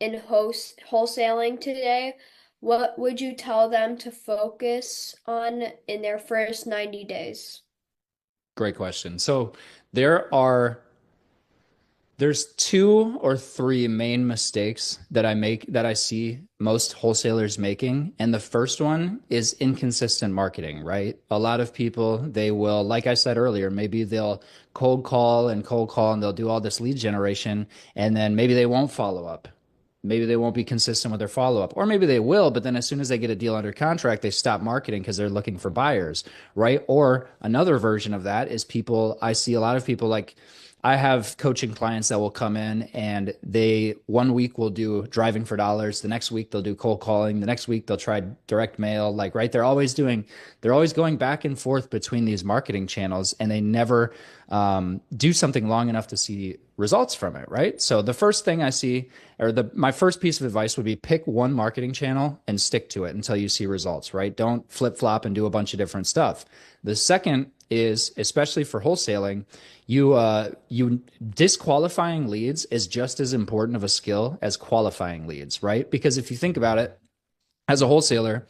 in wholesaling today, what would you tell them to focus on in their first 90 days? Great question. So there's two or three main mistakes that I see most wholesalers making. And the first one is inconsistent marketing, right? A lot of people, they will, like I said earlier, maybe they'll cold call and they'll do all this lead generation, and then maybe they won't follow up. Maybe they won't be consistent with their follow up, or maybe they will, but then as soon as they get a deal under contract, they stop marketing because they're looking for buyers, right? Or another version of that is I see a lot of people like, I have coaching clients that will come in and they 1 week will do driving for dollars. The next week they'll do cold calling. The next week they'll try direct mail. Like, right. They're always going back and forth between these marketing channels, and they never do something long enough to see results from it. Right. So the first thing I see, my first piece of advice would be pick one marketing channel and stick to it until you see results, right? Don't flip flop and do a bunch of different stuff. The second is, especially for wholesaling, you disqualifying leads is just as important of a skill as qualifying leads, right? Because if you think about it, as a wholesaler,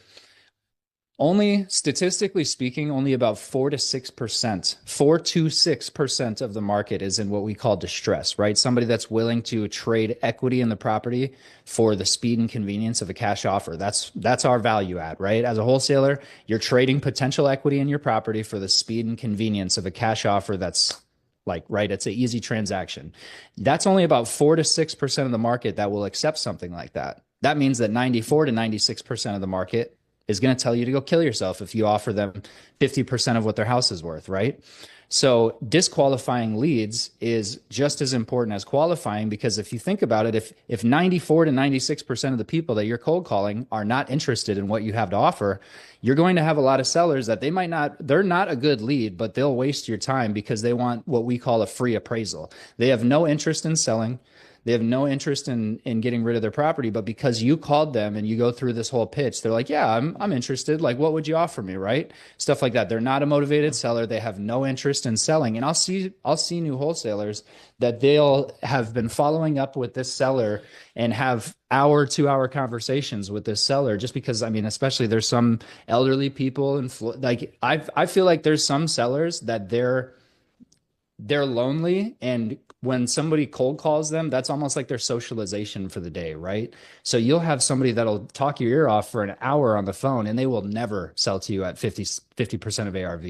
only statistically speaking, only about 4 to 6% of the market is in what we call distress, right? Somebody that's willing to trade equity in the property for the speed and convenience of a cash offer. That's our value add, right? As a wholesaler, you're trading potential equity in your property for the speed and convenience of a cash offer that's like, right, it's an easy transaction. That's only about 4 to 6% of the market that will accept something like that. That means that 94 to 96% of the market is going to tell you to go kill yourself if you offer them 50% of what their house is worth, right? So disqualifying leads is just as important as qualifying, because if you think about it, if 94 to 96% of the people that you're cold calling are not interested in what you have to offer, you're going to have a lot of sellers that they're not a good lead, but they'll waste your time because they want what we call a free appraisal. They have no interest in selling. They have no interest in getting rid of their property, but because you called them and you go through this whole pitch, they're like, yeah, I'm interested. Like, what would you offer me? Right? Stuff like that. They're not a motivated seller. They have no interest in selling. And I'll see new wholesalers that they'll have been following up with this seller and have 2 hour conversations with this seller, just because, I mean, especially there's some elderly people and like, I feel like there's some sellers that they're lonely, and when somebody cold calls them, that's almost like their socialization for the day, right? So you'll have somebody that'll talk your ear off for an hour on the phone, and they will never sell to you at 50% of ARV.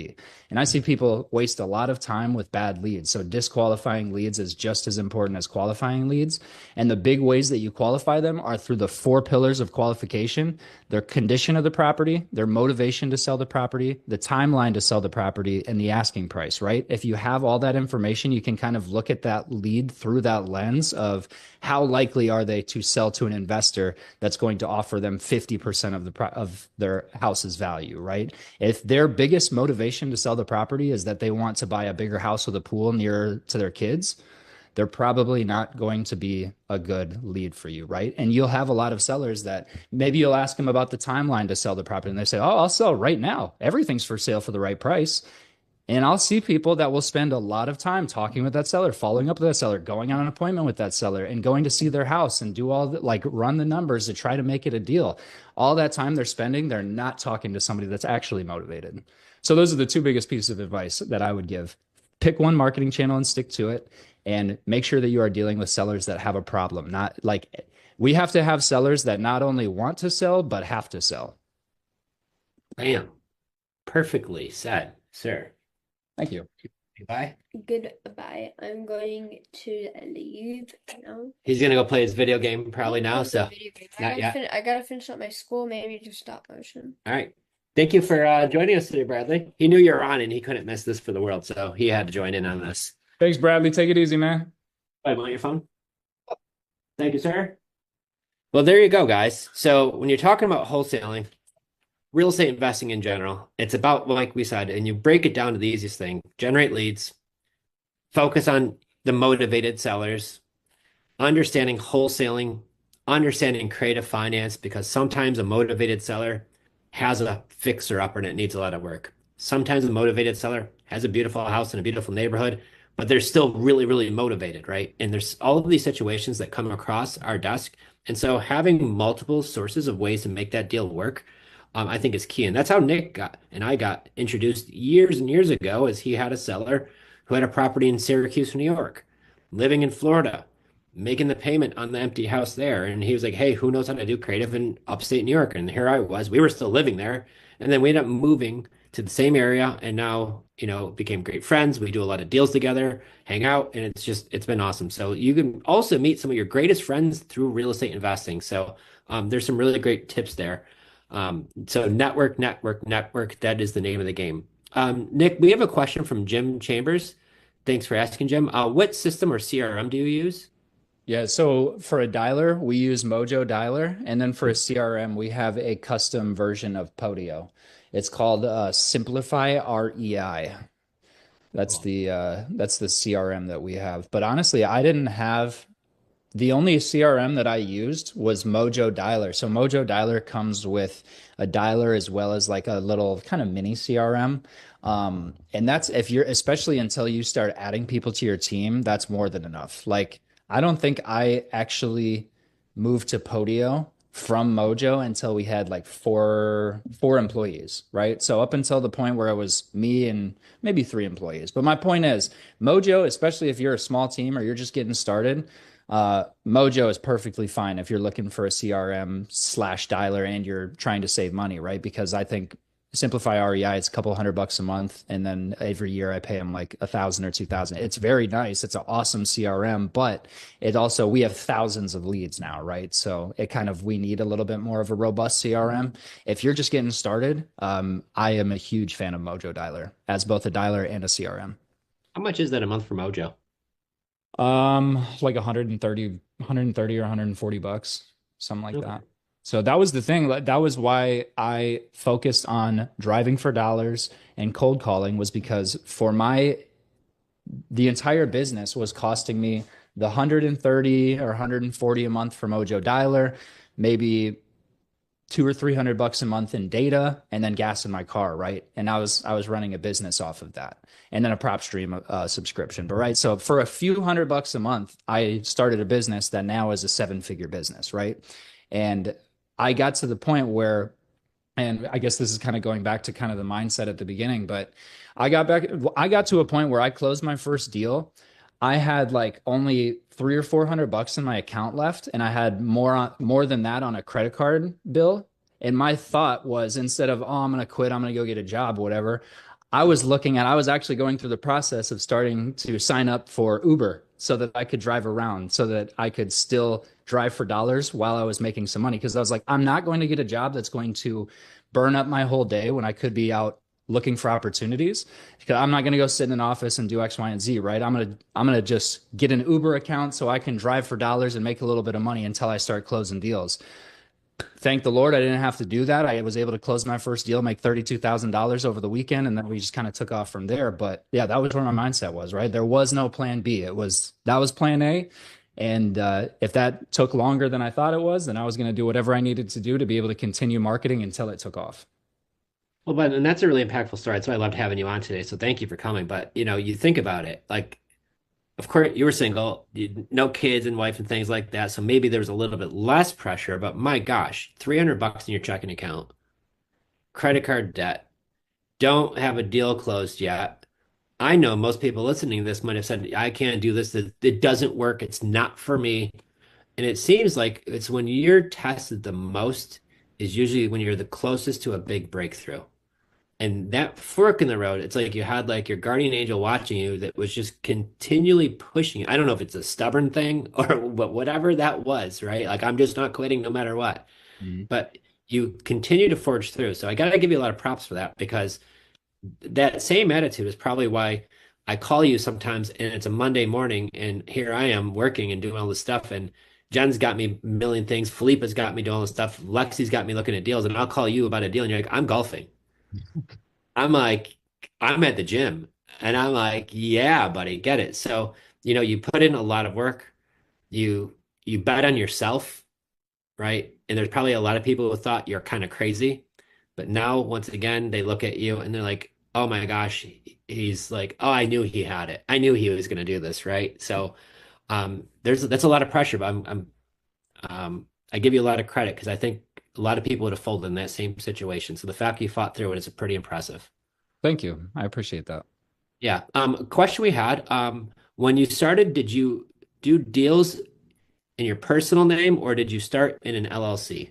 And I see people waste a lot of time with bad leads. So disqualifying leads is just as important as qualifying leads. And the big ways that you qualify them are through the 4 pillars of qualification: their condition of the property, their motivation to sell the property, the timeline to sell the property, and the asking price, right? If you have all that information, you can kind of look at that lead through that lens of how likely are they to sell to an investor that's going to offer them 50% of their house's value, right? If their biggest motivation to sell the property is that they want to buy a bigger house with a pool near to their kids, they're probably not going to be a good lead for you, right? And you'll have a lot of sellers that maybe you'll ask them about the timeline to sell the property, and they say, oh, I'll sell right now. Everything's for sale for the right price. And I'll see people that will spend a lot of time talking with that seller, following up with that seller, going on an appointment with that seller, and going to see their house and do all the, like, run the numbers to try to make it a deal. All that time they're spending, they're not talking to somebody that's actually motivated. So those are the two biggest pieces of advice that I would give. Pick one marketing channel and stick to it, and make sure that you are dealing with sellers that have a problem. Not like, we have to have sellers that not only want to sell, but have to sell. Bam. Perfectly said, sir. Thank you. Goodbye. Goodbye. I'm going to leave now. He's gonna go play his video game probably now, so not yet. I gotta finish up my school, maybe do stop motion. All right. Thank you for joining us today, Bradley. He knew you were on and he couldn't miss this for the world, so he had to join in on this. Thanks, Bradley. Take it easy, man. I want your phone. Thank you, sir. Well, there you go, guys. So when you're talking about wholesaling, real estate investing in general, it's about, like we said, and you break it down to the easiest thing: generate leads, focus on the motivated sellers, understanding wholesaling, understanding creative finance, because sometimes a motivated seller has a fixer-upper and it needs a lot of work. Sometimes a motivated seller has a beautiful house in a beautiful neighborhood, but they're still really, really motivated, right? And there's all of these situations that come across our desk, And so having multiple sources of ways to make that deal work, I think is key. And that's how Nick got and I got introduced years and years ago, as he had a seller who had a property in Syracuse, New York, living in Florida, making the payment on the empty house there. And he was like, hey, who knows how to do creative in upstate New York? And here I was. We were still living there. And then we ended up moving to the same area and now, became great friends. We do a lot of deals together, hang out, and it's been awesome. So you can also meet some of your greatest friends through real estate investing. So there's some really great tips there. So network, network, network, that is the name of the game. Nick, we have a question from Jim Chambers. Thanks for asking, Jim. What system or CRM do you use? Yeah, so for a dialer, we use Mojo Dialer, and then for a CRM, we have a custom version of Podio. It's called Simplify REI. That's the CRM that we have. But honestly, I didn't have the only CRM that I used was Mojo Dialer. So Mojo Dialer comes with a dialer as well as like a little kind of mini CRM. And that's if you're, especially until you start adding people to your team, that's more than enough. Like, I don't think I actually moved to Podio from Mojo until we had like four employees, right? So up until the point where it was me and maybe three employees. But my point is, Mojo, especially if you're a small team or you're just getting started, Mojo is perfectly fine if you're looking for a CRM slash dialer and you're trying to save money, right? Because I think Simplify REI, it's a couple $100 a month, and then every year I pay them like 1,000 or 2,000. It's very nice. It's an awesome CRM, but it also we have thousands of leads now, right? So we need a little bit more of a robust CRM. If you're just getting started, I am a huge fan of Mojo Dialer as both a dialer and a CRM. How much is that a month for Mojo? Like 130 or $140, something like Okay. that. So that was the thing. That was why I focused on driving for dollars and cold calling, was because the entire business was costing me the 130 or 140 a month for Mojo Dialer, maybe 200 or 300 bucks a month in data, and then gas in my car, right? And I was running a business off of that, and then a prop stream subscription. But right, so for a few $100 a month, I started a business that now is a seven-figure business, right? And I got to the point where, and I guess this is kind of going back to kind of the mindset at the beginning, but I got to a point where I closed my first deal. I had like only 300 or 400 bucks in my account left, and I had more than that on a credit card bill. And my thought was, instead of, oh, I'm gonna quit, I'm gonna go get a job, whatever, I was actually going through the process of starting to sign up for Uber so that I could drive around, so that I could still drive for dollars while I was making some money. Because I was like, I'm not going to get a job that's going to burn up my whole day when I could be out looking for opportunities. Because I'm not going to go sit in an office and do X, Y, and Z, right? I'm gonna just get an Uber account so I can drive for dollars and make a little bit of money until I start closing deals. Thank the Lord I didn't have to do that. I was able to close my first deal, make $32,000 over the weekend, and then we just kind of took off from there. But yeah, that was where my mindset was, right? There was no plan B. That was plan A. And if that took longer than I thought it was, then I was going to do whatever I needed to do to be able to continue marketing until it took off. Well, but and that's a really impactful story. That's why I loved having you on today. So thank you for coming. But you think about it, like, of course, you were single, no kids and wife and things like that. So maybe there was a little bit less pressure, but my gosh, 300 bucks in your checking account, credit card debt, don't have a deal closed yet. I know most people listening to this might have said, I can't do this. It doesn't work. It's not for me. And it seems like it's when you're tested the most is usually when you're the closest to a big breakthrough. And that fork in the road, it's like you had like your guardian angel watching you that was just continually pushing you. I don't know if it's a stubborn thing or but whatever that was, right? Like, I'm just not quitting no matter what. Mhm. But you continue to forge through. So I got to give you a lot of props for that, because that same attitude is probably why I call you sometimes and it's a Monday morning and here I am working and doing all this stuff, and Jen's got me a million things. Felipe's got me doing all this stuff. Lexi's got me looking at deals, and I'll call you about a deal and you're like, I'm golfing. I'm like, I'm at the gym. And I'm like, yeah, buddy, get it. So, you put in a lot of work. You bet on yourself, right? And there's probably a lot of people who thought you're kind of crazy. But now, once again, they look at you and they're like, oh my gosh, he's like, oh, I knew he had it. I knew he was going to do this, right? So, that's a lot of pressure, but I'm I give you a lot of credit because I think a lot of people would have folded in that same situation. So the fact you fought through it is pretty impressive. Thank you. I appreciate that. Yeah. A question we had, when you started, did you do deals in your personal name or did you start in an LLC?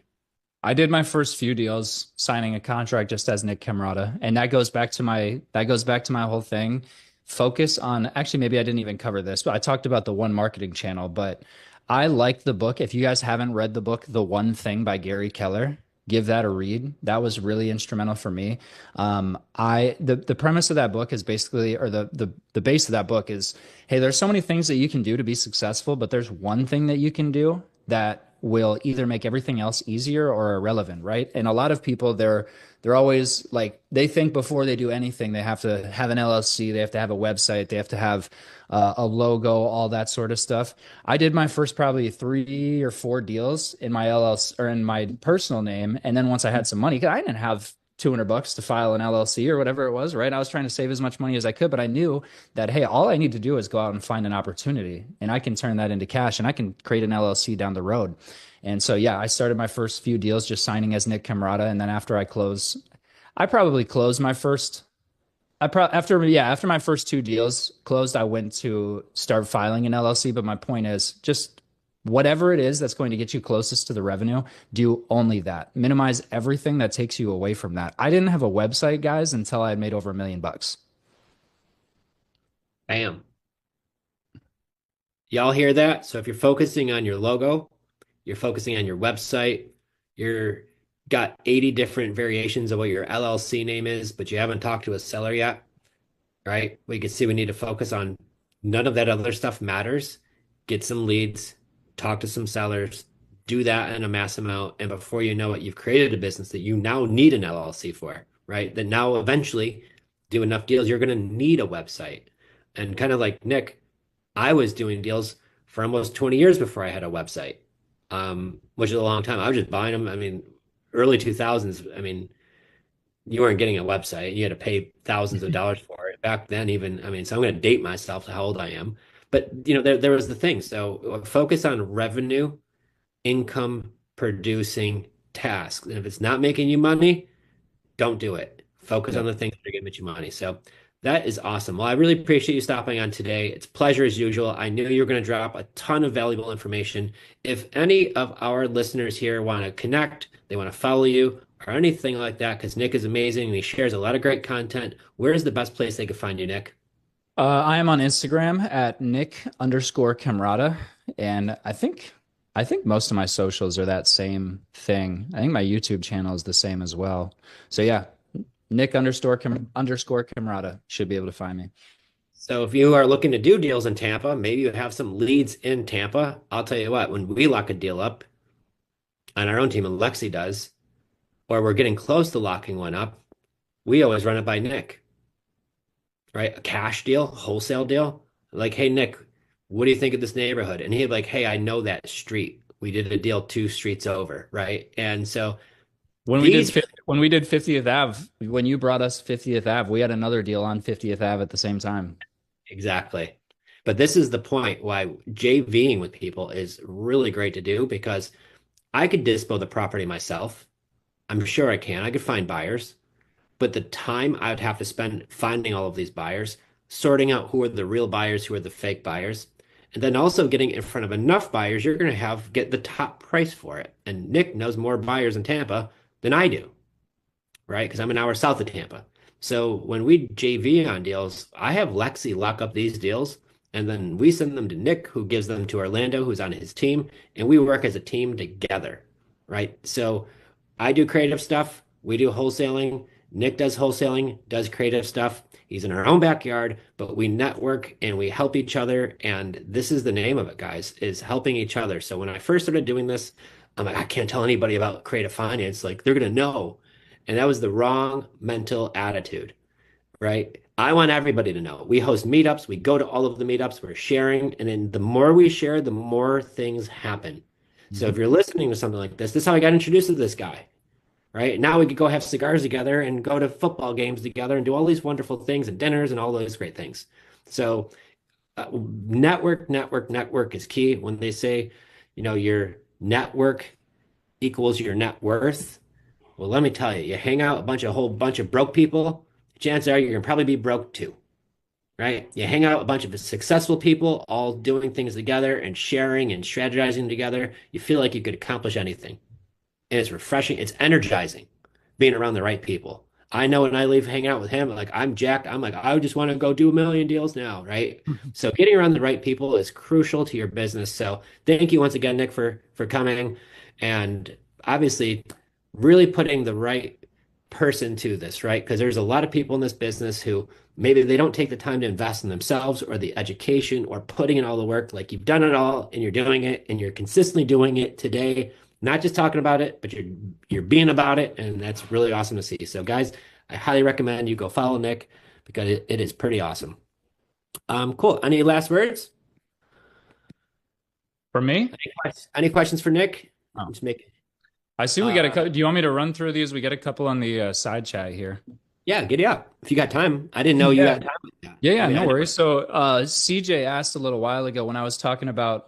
I did my first few deals signing a contract just as Nick Kamrada, and that goes back to my whole thing. Focus on actually maybe I didn't even cover this, but I talked about the one marketing channel, but I like the book. If you guys haven't read the book, The One Thing by Gary Keller, give that a read. That was really instrumental for me. The premise of that book is basically, or the base of that book is, hey, there's so many things that you can do to be successful, but there's one thing that you can do that will either make everything else easier or irrelevant, right? And a lot of people, they're always like, they think before they do anything they have to have an LLC, they have to have a website, they have to have a logo, all that sort of stuff. I did my first probably 3 or 4 deals in my LLC or in my personal name, and then once I had some money, 'cause I didn't have $200 to file an LLC or whatever it was, right? I was trying to save as much money as I could, but I knew that, hey, all I need to do is go out and find an opportunity and I can turn that into cash and I can create an LLC down the road. And so, yeah, I started my first few deals just signing as Nick Kamrada. And then I probably closed my first, after my first 2 deals closed, I went to start filing an LLC. But my point is just whatever it is that's going to get you closest to the revenue, do only that. Minimize everything that takes you away from that. I didn't have a website, guys, until I had made over $1 million. Bam. Y'all hear that? So if you're focusing on your logo, you're focusing on your website, you're got 80 different variations of what your LLC name is, but you haven't talked to a seller yet, right? We can see we need to focus on none of that other stuff matters. Get some leads, talk to some sellers, do that in a mass amount. And before you know it, you've created a business that you now need an LLC for, right? That now eventually do enough deals, you're going to need a website. And kind of like Nick, I was doing deals for almost 20 years before I had a website, which is a long time. I was just buying them. I mean, early 2000s, I mean, you weren't getting a website. You had to pay thousands of dollars for it. Back then, even, I mean, so I'm going to date myself to how old I am. But, there was the thing. So focus on revenue, income producing tasks. And if it's not making you money, don't do it. Focus Yeah. on the things that are going to make you money. So that is awesome. Well, I really appreciate you stopping on today. It's a pleasure as usual. I knew you were going to drop a ton of valuable information. If any of our listeners here want to connect, they want to follow you or anything like that, because Nick is amazing and he shares a lot of great content, where is the best place they could find you, Nick? I am on Instagram at Nick_Kamrada, and I think most of my socials are that same thing. I think my YouTube channel is the same as well. So yeah, Nick_underscore Kamrada should be able to find me. So if you are looking to do deals in Tampa, maybe you have some leads in Tampa. I'll tell you what, when we lock a deal up on our own team, and Lexi does, or we're getting close to locking one up, we always run it by Nick, right? A cash deal, wholesale deal. Like, hey, Nick, what do you think of this neighborhood? And he'd be like, hey, I know that street. We did a deal 2 streets over, right? And so When we did these, fif- when we did 50th Ave, when you brought us 50th Ave, we had another deal on 50th Ave at the same time. exactly. But this is the point why JVing with people is really great to do because I could dispo the property myself. I'm sure I can. I could find buyers. But the time I would have to spend finding all of these buyers, sorting out who are the real buyers, who are the fake buyers, and then also getting in front of enough buyers, you're going to have get the top price for it. And Nick knows more buyers in Tampa than I do, right? Because I'm an hour south of Tampa. So when we JV on deals, I have Lexi lock up these deals, and then we send them to Nick, who gives them to Orlando, who's on his team, and we work as a team together, right? So I do creative stuff. We do wholesaling. Nick does wholesaling, does creative stuff. He's in our own backyard, but we network and we help each other. And this is the name of it, guys, is helping each other. So when I first started doing this, I'm like, I can't tell anybody about creative finance. Like they're going to know. And that was the wrong mental attitude, right? I want everybody to know. We host meetups. We go to all of the meetups. We're sharing. And then the more we share, the more things happen. So if you're listening to something like this is how I got introduced to this guy, right? Now we could go have cigars together and go to football games together and do all these wonderful things and dinners and all those great things. So network is key. When they say, your network equals your net worth. Well, let me tell you, you hang out a whole bunch of broke people, chances are you're gonna probably be broke too, right? You hang out with a bunch of successful people, all doing things together and sharing and strategizing together. You feel like you could accomplish anything. And it's refreshing, it's energizing being around the right people. I know when I leave hanging out with him, like I'm jacked. I'm like, I just want to go do a million deals now, right? So getting around the right people is crucial to your business. So thank you once again, Nick, for coming and obviously really putting the right person to this, right? Because there's a lot of people in this business who maybe they don't take the time to invest in themselves or the education or putting in all the work. Like you've done it all and you're doing it and you're consistently doing it today, not just talking about it, but you're being about it, and that's really awesome to see. So, guys, I highly recommend you go follow Nick because it is pretty awesome. Cool. Any last words? For me? Any questions for Nick? Oh. Just make. I see we got a couple. Do you want me to run through these? We got a couple on the side chat here. Yeah, giddy up if you got time. I didn't know you got time. Yeah, no worries. So CJ asked a little while ago when I was talking about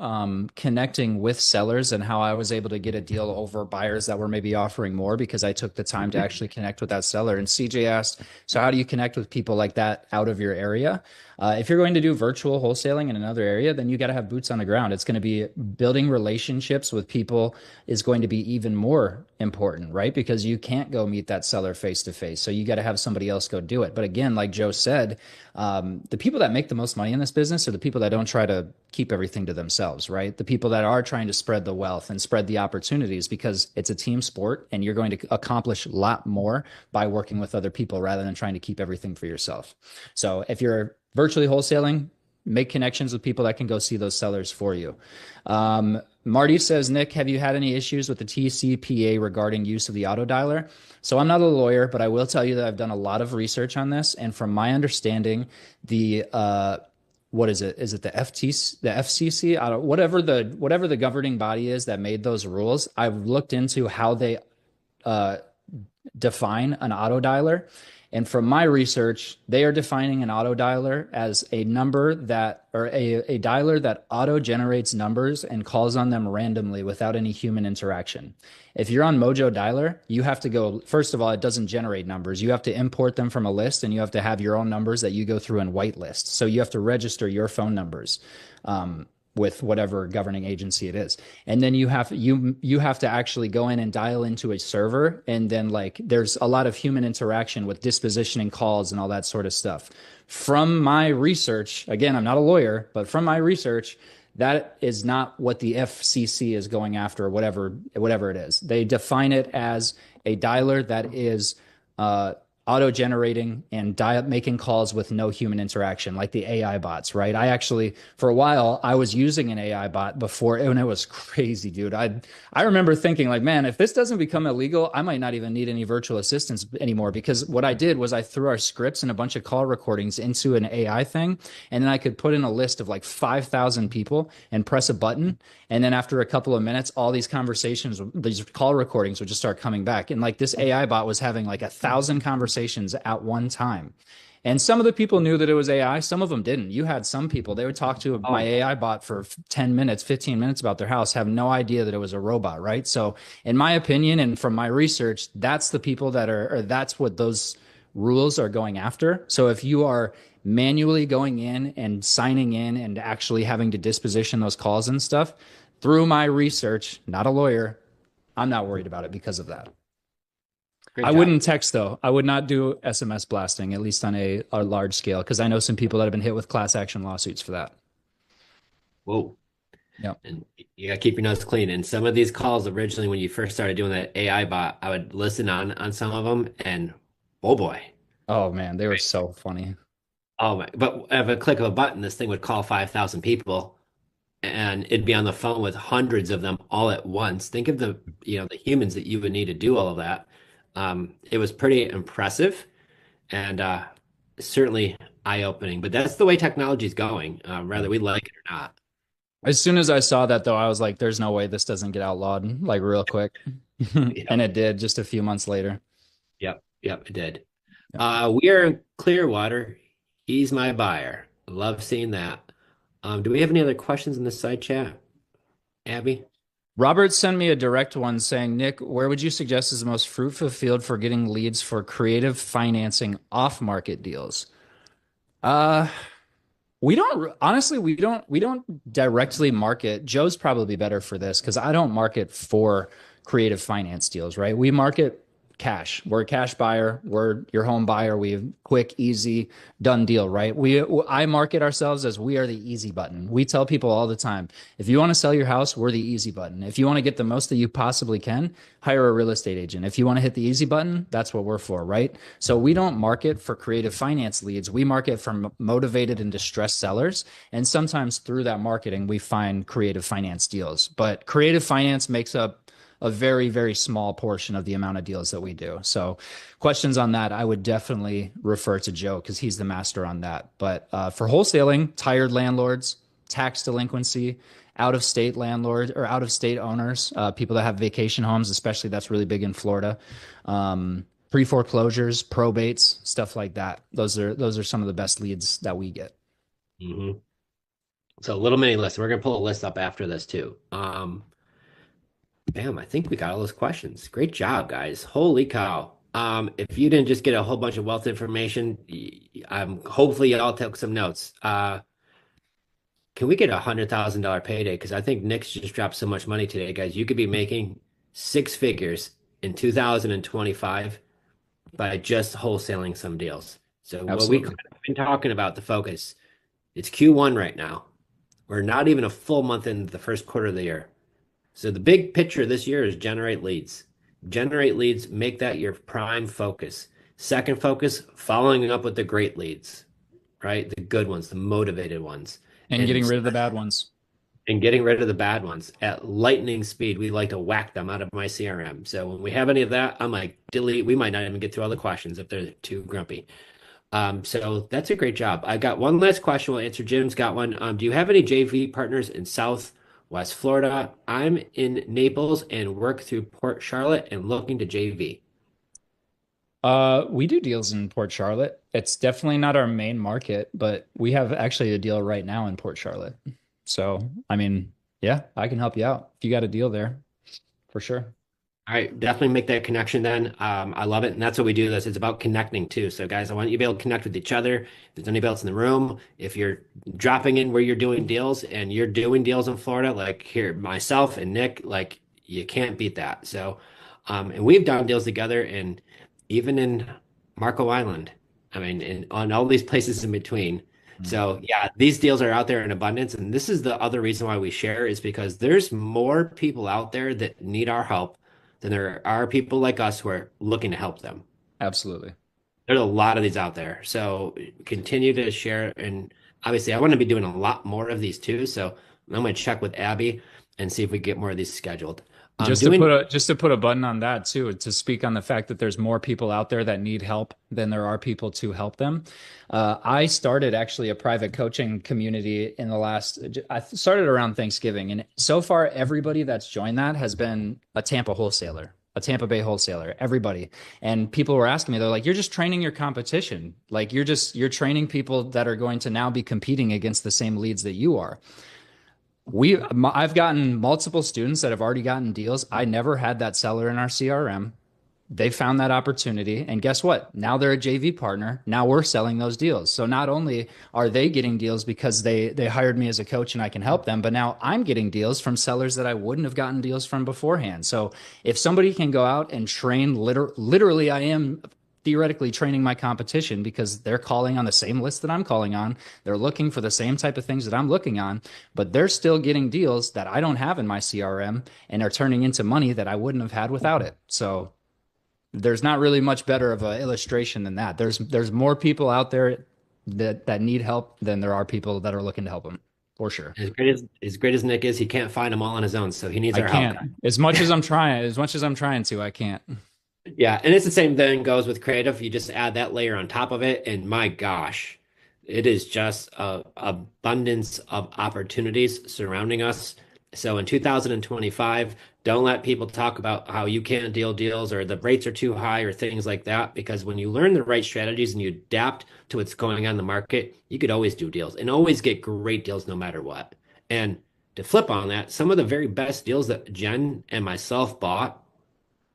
connecting with sellers and how I was able to get a deal over buyers that were maybe offering more because I took the time to actually connect with that seller. And CJ asked, so how do you connect with people like that out of your area? If you're going to do virtual wholesaling in another area, then you got to have boots on the ground. It's going to be building relationships with people is going to be even more important, right? Because you can't go meet that seller face to face. So you got to have somebody else go do it. But again, like Joe said, the people that make the most money in this business are the people that don't try to keep everything to themselves, right? The people that are trying to spread the wealth and spread the opportunities because it's a team sport and you're going to accomplish a lot more by working with other people rather than trying to keep everything for yourself. So if you're virtually wholesaling, make connections with people that can go see those sellers for you. Marty says, Nick, have you had any issues with the TCPA regarding use of the auto dialer? So I'm not a lawyer, but I will tell you that I've done a lot of research on this. And from my understanding, the what is it? Is it the FTC, the FCC? I don't, whatever the governing body is that made those rules. I've looked into how they define an auto dialer. And from my research, they are defining an auto dialer as a number that, or a dialer that auto generates numbers and calls on them randomly without any human interaction. If you're on Mojo Dialer, you have to go, first of all, it doesn't generate numbers. You have to import them from a list and you have to have your own numbers that you go through and whitelist. So you have to register your phone numbers. With whatever governing agency it is. And then you have to actually go in and dial into a server. And then like there's a lot of human interaction with dispositioning calls and all that sort of stuff. From my research, again, I'm not a lawyer, but from my research, that is not what the FCC is going after, or whatever it is. They define it as a dialer that is auto-generating and making calls with no human interaction, like the AI bots, right? I actually, for a while, I was using an AI bot before, and it was crazy, dude. I remember thinking like, man, if this doesn't become illegal, I might not even need any virtual assistants anymore, because what I did was I threw our scripts and a bunch of call recordings into an AI thing, and then I could put in a list of like 5,000 people and press a button, and then after a couple of minutes, all these conversations, these call recordings would just start coming back. And like this AI bot was having like 1,000 conversations at one time. And some of the people knew that it was AI. Some of them didn't. You had some people, they would talk to my AI bot for 10 minutes, 15 minutes about their house, have no idea that it was a robot, right? So in my opinion, and from my research, that's the people that are, or that's what those rules are going after. So if you are manually going in and signing in and actually having to disposition those calls and stuff, through my research, not a lawyer, I'm not worried about it because of that. I wouldn't text though. I would not do SMS blasting, at least on a large scale, because I know some people that have been hit with class action lawsuits for that. Whoa. Yeah. And you got to keep your nose clean. And some of these calls originally, when you first started doing that AI bot, I would listen on some of them, and oh boy. Oh man, they were so funny. Oh my! But at a click of a button, this thing would call 5,000 people, and it'd be on the phone with hundreds of them all at once. Think of the humans that you would need to do all of that. It was pretty impressive and certainly eye-opening. But that's the way technology is going, whether we like it or not. As soon as I saw that, though, I was like, "There's no way this doesn't get outlawed like real quick," and it did just a few months later. Yep, it did. We are in Clearwater. He's my buyer. Love seeing that. Do we have any other questions in the side chat, Abby? Robert sent me a direct one saying, Nick, where would you suggest is the most fruitful field for getting leads for creative financing off-market deals? Uh, we don't honestly, we don't directly market. Joe's probably better for this because I don't market for creative finance deals, right? We market cash. We're a cash buyer. We're your home buyer. We have quick, easy, done deal, right? I market ourselves as we are the easy button. We tell people all the time, if you want to sell your house, we're the easy button. If you want to get the most that you possibly can, hire a real estate agent. If you want to hit the easy button, that's what we're for, right? So we don't market for creative finance leads. We market for motivated and distressed sellers. And sometimes through that marketing, we find creative finance deals. But creative finance makes up a very, very small portion of the amount of deals that we do. So questions on that, I would definitely refer to Joe because he's the master on that. But for wholesaling, tired landlords, tax delinquency, out of state landlords or out of state owners, people that have vacation homes, especially that's really big in Florida. Pre-foreclosures, probates, stuff like that. Those are some of the best leads that we get. Mm-hmm. So a little mini list. We're gonna pull a list up after this too. Bam, I think we got all those questions. Great job, guys. Holy cow. If you didn't just get a whole bunch of wealth information, hopefully y'all took some notes. Can we get $100,000 payday? Because I think Nick's just dropped so much money today, guys. You could be making six figures in 2025 by just wholesaling some deals. So what we Absolutely. have been talking about, the focus, it's Q1 right now. We're not even a full month into the first quarter of the year. So the big picture this year is generate leads. Generate leads, make that your prime focus. Second focus, following up with the great leads, right? The good ones, the motivated ones. And getting rid of the bad ones. And getting rid of the bad ones at lightning speed. We like to whack them out of my CRM. So when we have any of that, I'm like, delete. We might not even get through all the questions if they're too grumpy. So that's a great job. I got one last question. We'll answer. Jim's got one. Do you have any JV partners in Southwest Florida? I'm in Naples and work through Port Charlotte and looking to JV. We do deals in Port Charlotte. It's definitely not our main market, but we have actually a deal right now in Port Charlotte. So, I mean, yeah, I can help you out if you got a deal there for sure. All right, definitely make that connection then. I love it. And that's what we do this. It's about connecting too. So guys, I want you to be able to connect with each other. If there's anybody else in the room, if you're dropping in where you're doing deals and you're doing deals in Florida, like here, myself and Nick, like you can't beat that. So, and we've done deals together and even in Marco Island, I mean, on all these places in between. So yeah, these deals are out there in abundance. And this is the other reason why we share is because there's more people out there that need our help than there are people like us who are looking to help them. Absolutely. There's a lot of these out there. So continue to share. And obviously, I want to be doing a lot more of these too. So I'm going to check with Abby and see if we get more of these scheduled. Just to put a button on that too, to speak on the fact that there's more people out there that need help than there are people to help them. I started actually a private coaching community I started around Thanksgiving, and so far everybody that's joined that has been a Tampa wholesaler, a Tampa Bay wholesaler, everybody. And people were asking me, they're like, you're just training your competition. Like you're training people that are going to now be competing against the same leads that you are. I've gotten multiple students that have already gotten deals. I never had that seller in our CRM. They found that opportunity, and guess what? Now they're a JV partner. Now we're selling those deals. So not only are they getting deals because they hired me as a coach and I can help them, but now I'm getting deals from sellers that I wouldn't have gotten deals from beforehand. So if somebody can go out and train, literally, I am theoretically training my competition because they're calling on the same list that I'm calling on. They're looking for the same type of things that I'm looking on, but they're still getting deals that I don't have in my CRM and are turning into money that I wouldn't have had without it. So there's not really much better of an illustration than that. There's more people out there that need help than there are people that are looking to help them, for sure. As great as Nick is, he can't find them all on his own, so he needs I our can't. help. As much as I'm trying to, I can't. Yeah, and it's the same thing goes with creative. You just add that layer on top of it, and my gosh, it is just a abundance of opportunities surrounding us. So in 2025, don't let people talk about how you can't deal deals or the rates are too high or things like that, because when you learn the right strategies and you adapt to what's going on in the market, you could always do deals and always get great deals no matter what. And to flip on that, some of the very best deals that Jen and myself bought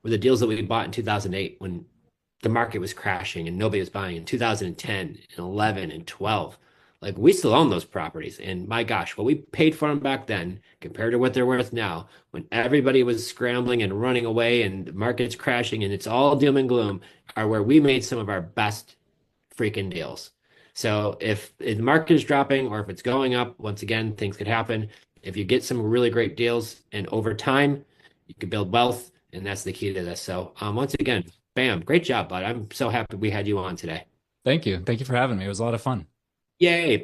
were the deals that we bought in 2008 when the market was crashing and nobody was buying, in 2010 and 11 and 12. Like, we still own those properties. And my gosh, what we paid for them back then compared to what they're worth now, when everybody was scrambling and running away and the market's crashing and it's all doom and gloom, are where we made some of our best freaking deals. So if the market is dropping or if it's going up, once again, things could happen. If you get some really great deals and over time, you can build wealth. And that's the key to this. So once again, bam, great job, bud. I'm so happy we had you on today. Thank you. Thank you for having me. It was a lot of fun. Yay.